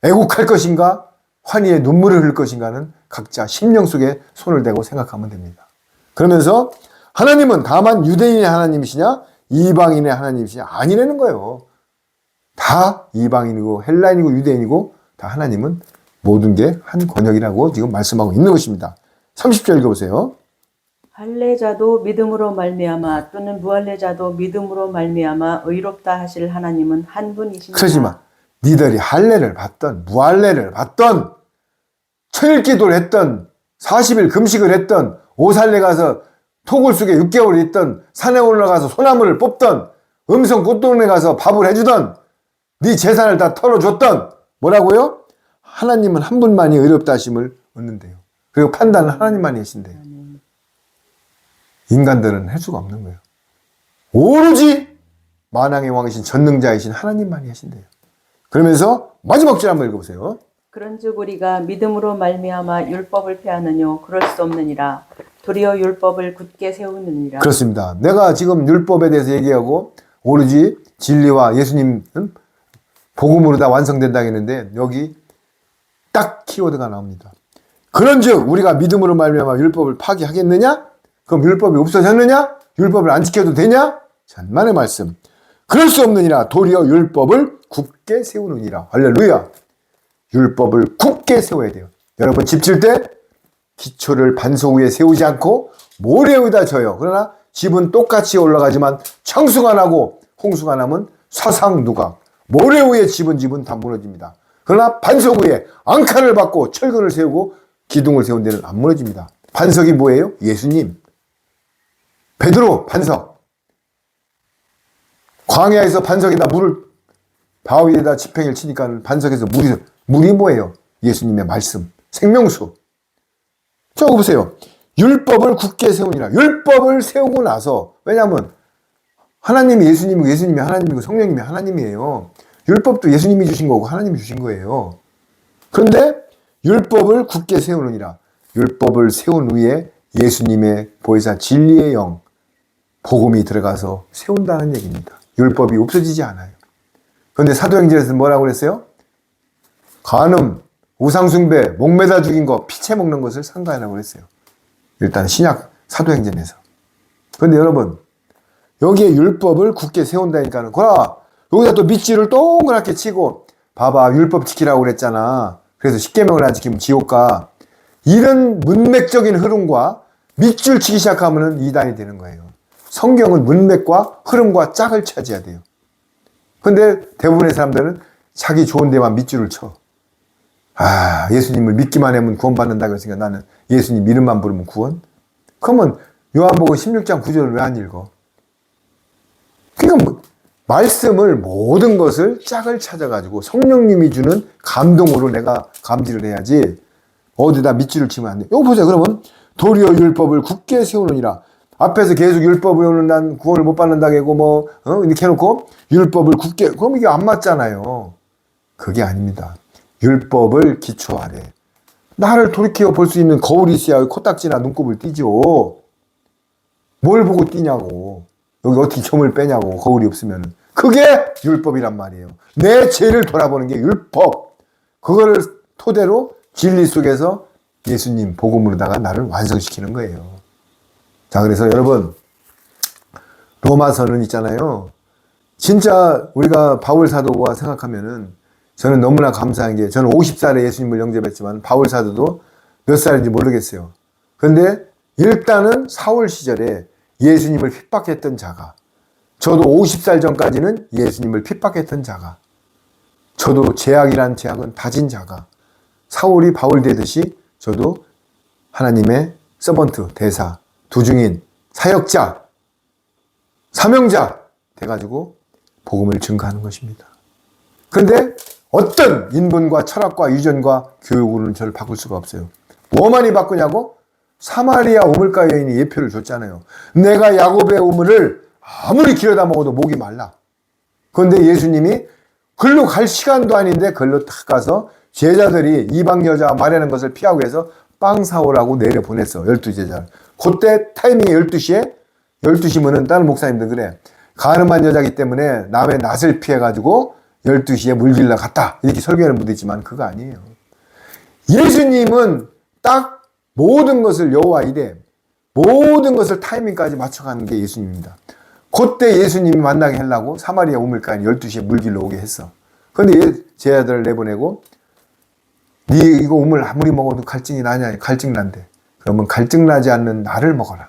[SPEAKER 1] 애국할 것인가 환희의 눈물을 흘릴 것인가는 각자 심령 속에 손을 대고 생각하면 됩니다. 그러면서 하나님은 다만 유대인의 하나님이시냐 이방인의 하나님이시냐 아니라는 거예요. 다 이방인이고 헬라인이고 유대인이고 다 하나님은 모든 게 한 권역이라고 지금 말씀하고 있는 것입니다. 30절 읽어보세요.
[SPEAKER 2] 할례자도 믿음으로 말미암아 또는 무할례자도 믿음으로 말미암아 의롭다 하실 하나님은 한 분이시니라.
[SPEAKER 1] 그러지만 니들이 할례를 받던 무할례를 받던 천일기도를 했던 40일 금식을 했던 오살레 가서 토굴 속에 6개월 있던 산에 올라가서 소나무를 뽑던 음성 꽃동네 가서 밥을 해주던 네 재산을 다 털어줬던 뭐라고요? 하나님은 한 분만이 의롭다 하심을 얻는데요. 그리고 판단은 하나님만이 하신대요. 인간들은 할 수가 없는 거예요. 오로지 만왕의 왕이신 전능자이신 하나님만이 하신대요. 그러면서 마지막 줄 한번 읽어보세요.
[SPEAKER 2] 그런즉 우리가 믿음으로 말미암아 율법을 폐하느뇨 그럴 수 없느니라. 도리어 율법을 굳게 세우느니라.
[SPEAKER 1] 그렇습니다. 내가 지금 율법에 대해서 얘기하고 오로지 진리와 예수님 복음으로 다 완성된다 했는데 여기 딱 키워드가 나옵니다. 그런즉 우리가 믿음으로 말미암아 율법을 파기하겠느냐? 그럼 율법이 없어졌느냐? 율법을 안 지켜도 되냐? 천만의 말씀. 그럴 수 없느니라. 도리어 율법을 굳게 세우느니라. 할렐루야. 율법을 굳게 세워야 돼요. 여러분 집 질 때 기초를 반석 위에 세우지 않고 모래 위에다 져요. 그러나 집은 똑같이 올라가지만 창수가 나고 홍수가 나면 사상누각. 모래 위에 집은 다 무너집니다. 그러나 반석 위에 앙카를 받고 철근을 세우고 기둥을 세운 데는 안 무너집니다. 반석이 뭐예요? 예수님. 베드로 반석. 광야에서 반석에다 물을 바위에다 지팽이를 치니까 반석에서 물이 뭐예요? 예수님의 말씀, 생명수. 저거 보세요. 율법을 굳게 세우니라. 율법을 세우고 나서, 왜냐하면 하나님이 예수님이고 예수님이 하나님이고 성령님이 하나님이에요. 율법도 예수님이 주신 거고 하나님이 주신 거예요. 그런데 율법을 굳게 세우느니라. 율법을 세운 후에 예수님의 보혜사 진리의 영, 복음이 들어가서 세운다는 얘기입니다. 율법이 없어지지 않아요. 그런데 사도행전에서 뭐라고 그랬어요? 간음, 우상숭배, 목매다 죽인 거, 피채 먹는 것을 상가하라고 그랬어요. 일단 신약 사도행전에서. 그런데 여러분, 여기에 율법을 굳게 세운다니까는, 거라, 여기다 또 밑줄을 동그랗게 치고, 봐봐, 율법 지키라고 그랬잖아. 그래서 십계명을 안 지키면 지옥 가. 이런 문맥적인 흐름과 밑줄 치기 시작하면 이단이 되는 거예요. 성경은 문맥과 흐름과 짝을 찾아야 돼요. 근데 대부분의 사람들은 자기 좋은 데만 밑줄을 쳐. 아, 예수님을 믿기만 하면 구원받는다고 했으니까 나는 예수님 이름만 부르면 구원? 그러면 요한복음 16장 9절을 왜 안 읽어? 그러니까 뭐 말씀을 모든 것을 짝을 찾아가지고 성령님이 주는 감동으로 내가 감지를 해야지 어디다 밑줄을 치면 안 돼. 이거 보세요. 그러면 도리어 율법을 굳게 세우느니라. 앞에서 계속 율법을 오는 난 구원을 못 받는다고 하고 이렇게 해놓고 율법을 굳게, 그럼 이게 안 맞잖아요. 그게 아닙니다. 율법을 기초하래. 나를 돌이켜 볼 수 있는 거울이 있어야 코딱지나 눈곱을 띄죠. 뭘 보고 띄냐고. 여기 어떻게 점을 빼냐고. 거울이 없으면. 그게 율법이란 말이에요. 내 죄를 돌아보는 게 율법. 그거를 토대로 진리 속에서 예수님 복음으로다가 나를 완성시키는 거예요. 자, 그래서 여러분, 로마서는 있잖아요. 진짜 우리가 바울 사도가 생각하면은 저는 너무나 감사한 게, 저는 50살에 예수님을 영접했지만 바울 사도도 몇 살인지 모르겠어요. 그런데 일단은 사울 시절에 예수님을 핍박했던 자가, 저도 50살 전까지는 예수님을 핍박했던 자가, 저도 죄악이란 죄악은 다진 자가, 사울이 바울 되듯이 저도 하나님의 서번트, 대사, 두중인, 사역자, 사명자 돼가지고 복음을 증거하는 것입니다. 그런데 어떤 인본과 철학과 유전과 교육으로는 저를 바꿀 수가 없어요. 뭐만이 바꾸냐고? 사마리아 우물가 여인이 예표를 줬잖아요. 내가 야곱의 우물을 아무리 길어다 먹어도 목이 말라. 그런데 예수님이 글로 갈 시간도 아닌데 글로 탁 가서 제자들이 이방 여자 말하는 것을 피하고 해서 빵 사오라고 내려보냈어. 12제자를. 그때 타이밍이 12시에 12시면은 다른 목사님들 그래. 가늠한 여자기 때문에 남의 낯을 피해가지고 12시에 물길러 갔다. 이렇게 설교하는 분도 있지만 그거 아니에요. 예수님은 딱 모든 것을 여호와 이래. 모든 것을 타이밍까지 맞춰가는 게 예수님입니다. 그때 예수님이 만나게 하려고 사마리아 우물가에 12시에 물길러 오게 했어. 그런데 제자들을 내보내고 네 이거 우물 아무리 먹어도 갈증이 나냐? 갈증 난대. 그러면 갈증 나지 않는 나를 먹어라.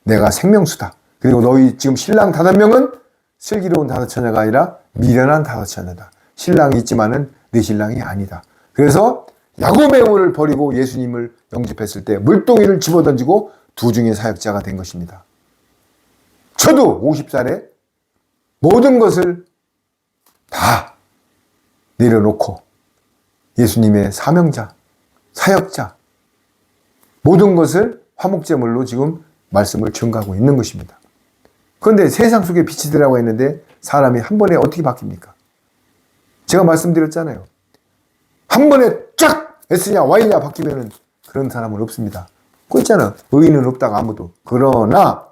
[SPEAKER 1] 내가 생명수다. 그리고 너희 지금 신랑 5명은 슬기로운 5처녀가 아니라 미련한 5처녀다. 신랑이 있지만은 내 신랑이 아니다. 그래서 야곱의 을 버리고 예수님을 영접했을 때 물동이를 집어던지고 두중의 사역자가 된 것입니다. 저도 50살에 모든 것을 다 내려놓고 예수님의 사명자, 사역자, 모든 것을 화목제물로 지금 말씀을 증거하고 있는 것입니다. 그런데 세상 속에 빛이 되라고 했는데 사람이 한 번에 어떻게 바뀝니까? 제가 말씀드렸잖아요. 한 번에 쫙 S냐 Y냐 바뀌면은 그런 사람은 없습니다. 그거 있잖아. 의인은 없다가 아무도. 그러나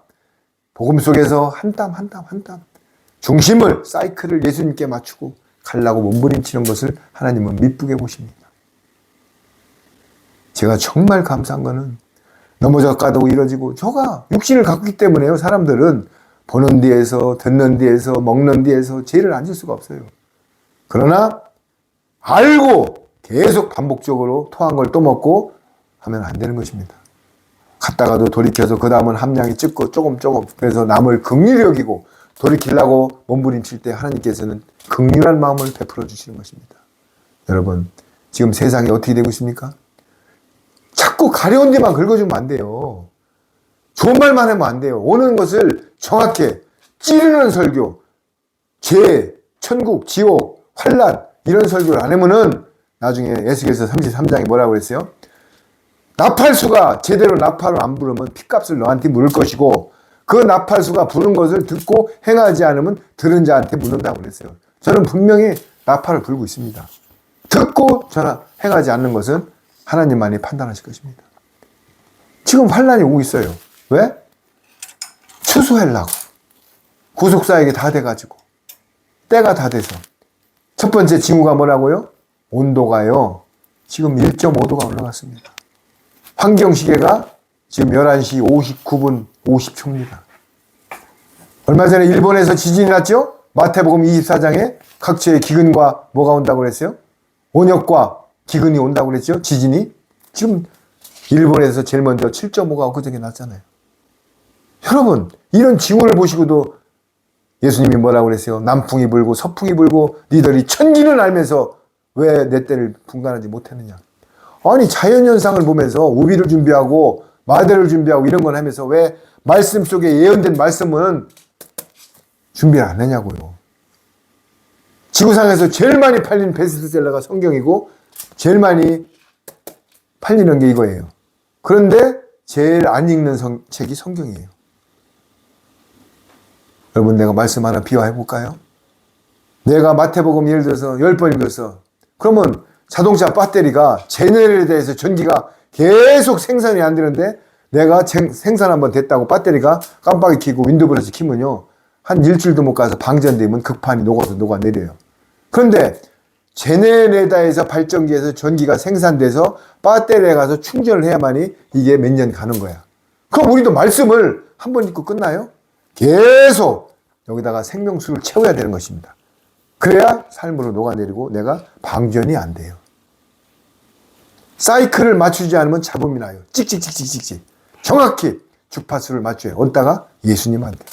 [SPEAKER 1] 복음 속에서 한 땀 한 땀 한 땀 중심을 사이클을 예수님께 맞추고 가려고 몸부림치는 것을 하나님은 미쁘게 보십니다. 제가 정말 감사한 거는 넘어져 가도 이러지고 저가 육신을 갖고 있기 때문에요. 사람들은 보는 데에서 듣는 데에서 먹는 데에서 죄를 안 질 수가 없어요. 그러나 알고 계속 반복적으로 토한 걸 또 먹고 하면 안 되는 것입니다. 갔다가도 돌이켜서 그 다음은 함량이 ጭ고 조금 그래서 남을 긍휼히 여기고 돌이키려고 몸부림칠 때 하나님께서는 긍휼한 마음을 베풀어 주시는 것입니다. 여러분 지금 세상이 어떻게 되고 있습니까? 자꾸 가려운 데만 긁어주면 안 돼요. 좋은 말만 하면 안 돼요. 오는 것을 정확히 찌르는 설교, 죄, 천국, 지옥, 환란 이런 설교를 안 하면은 나중에 에스겔서 33장에 뭐라고 그랬어요? 나팔수가 제대로 나팔을 안 부르면 핏값을 너한테 물을 것이고 그 나팔수가 부는 것을 듣고 행하지 않으면 들은 자한테 묻는다고 그랬어요. 저는 분명히 나팔을 불고 있습니다. 듣고 저는 행하지 않는 것은 하나님만이 판단하실 것입니다. 지금 환란이 오고 있어요. 왜? 추수하려고. 구속사에게 다 돼가지고 때가 다 돼서 첫 번째 징후가 뭐라고요? 온도가요 지금 1.5도가 올라갔습니다. 환경시계가 지금 11시 59분 50초입니다. 얼마 전에 일본에서 지진이 났죠? 마태복음 24장에 각처의 기근과 뭐가 온다고 그랬어요? 온역과 기근이 온다고 그랬죠? 지진이. 지금 일본에서 제일 먼저 7.5가 엊그저께 났잖아요. 여러분 이런 징후를 보시고도 예수님이 뭐라고 그랬어요? 남풍이 불고 서풍이 불고 니들이 천기는 알면서 왜 내 때를 분간하지 못했느냐. 아니 자연현상을 보면서 우비를 준비하고 마대를 준비하고 이런 걸 하면서 왜 말씀 속에 예언된 말씀은 준비를 안 하냐고요. 지구상에서 제일 많이 팔린 베스트셀러가 성경이고 제일 많이 팔리는 게 이거예요. 그런데 제일 안 읽는 책이 성경이에요. 여러분 내가 말씀 하나 비유해 볼까요? 내가 마태복음 예를 들어서 10번 읽었어. 그러면 자동차 배터리가 제네럴에 대해서 전기가 계속 생산이 안 되는데 내가 생산 한번 됐다고 배터리가 깜빡이 켜고 윈도우브러시 켜면요 한 일주일도 못 가서 방전되면 극판이 녹아서 녹아내려요. 그런데 제네레다에서 발전기에서 전기가 생산돼서 배터리에 가서 충전을 해야만이 이게 몇 년 가는 거야. 그럼 우리도 말씀을 한 번 읽고 끝나요? 계속 여기다가 생명수를 채워야 되는 것입니다. 그래야 삶으로 녹아내리고 내가 방전이 안 돼요. 사이클을 맞추지 않으면 잡음이 나요. 찍찍찍찍찍찍. 정확히 주파수를 맞춰요. 어디다가? 예수님한테.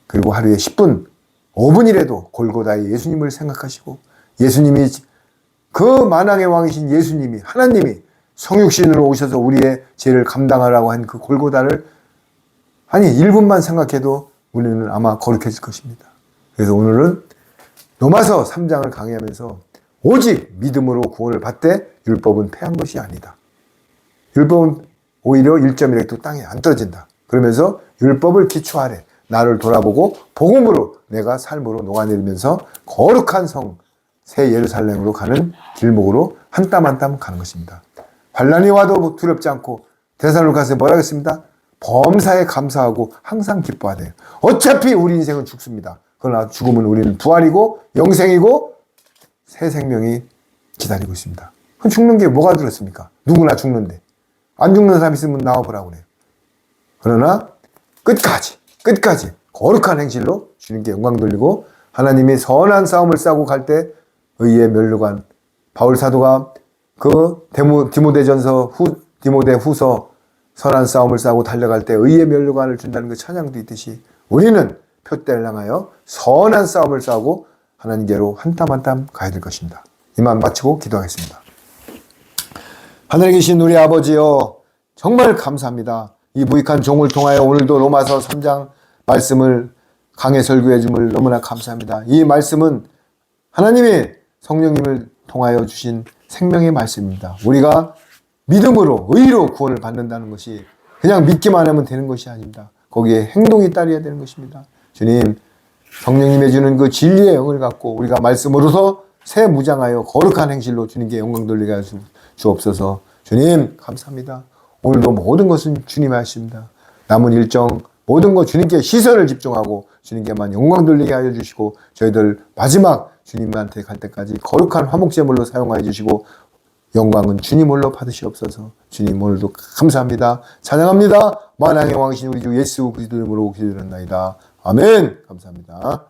[SPEAKER 1] 그리고 하루에 10분, 5분이라도 골고다의 예수님을 생각하시고 예수님이 그 만왕의 왕이신 예수님이 하나님이 성육신으로 오셔서 우리의 죄를 감당하라고 한 그 골고다를 아니 1분만 생각해도 우리는 아마 거룩해질 것입니다. 그래서 오늘은 로마서 3장을 강의하면서 오직 믿음으로 구원을 받되 율법은 패한 것이 아니다. 율법은 오히려 1.1획도 땅에 안 떨어진다. 그러면서 율법을 기초하래. 나를 돌아보고 복음으로 내가 삶으로 녹아내리면서 거룩한 성 새 예루살렘으로 가는 길목으로 한 땀 한 땀 가는 것입니다. 환난이 와도 두렵지 않고 데살로니가서에 뭐라 했습니다? 범사에 감사하고 항상 기뻐하래요. 어차피 우리 인생은 죽습니다. 그러나 죽으면 우리는 부활이고 영생이고 새 생명이 기다리고 있습니다. 그럼 죽는 게 뭐가 들었습니까? 누구나 죽는데. 안 죽는 사람 있으면 나와보라고 그래요. 그러나 끝까지 거룩한 행실로 주님께 영광 돌리고 하나님이 선한 싸움을 싸고 갈 때 의의 면류관 바울 사도가 그 디모데 후서 선한 싸움을 싸우고 달려갈 때 의의 면류관을 준다는 그 찬양도 있듯이 우리는 표대를 향하여 선한 싸움을 싸우고 하나님께로 한 땀 한 땀 가야 될 것입니다. 이만 마치고 기도하겠습니다. 하늘에 계신 우리 아버지여, 정말 감사합니다. 이 무익한 종을 통하여 오늘도 로마서 3장 말씀을 강해 설교해 줌을 너무나 감사합니다. 이 말씀은 하나님이 성령님을 통하여 주신 생명의 말씀입니다. 우리가 믿음으로 의로 구원을 받는다는 것이 그냥 믿기만 하면 되는 것이 아닙니다. 거기에 행동이 따라야 되는 것입니다. 주님, 성령님의 주는 그 진리의 영을 갖고 우리가 말씀으로서 새 무장하여 거룩한 행실로 주님께 영광 돌리게 하여 주옵소서. 주님 감사합니다. 오늘도 모든 것은 주님의 하십니다. 남은 일정 모든 것 주님께 시선을 집중하고 주님께만 영광 돌리게 하여 주시고 저희들 마지막 주님한테 갈 때까지 거룩한 화목제물로 사용하여 주시고 영광은 주님 홀로 받으시옵소서. 주님 오늘도 감사합니다. 찬양합니다. 만왕의 왕이신 우리 주 예수 그리스도 이름으로 기도드렸나이다. 아멘. 감사합니다.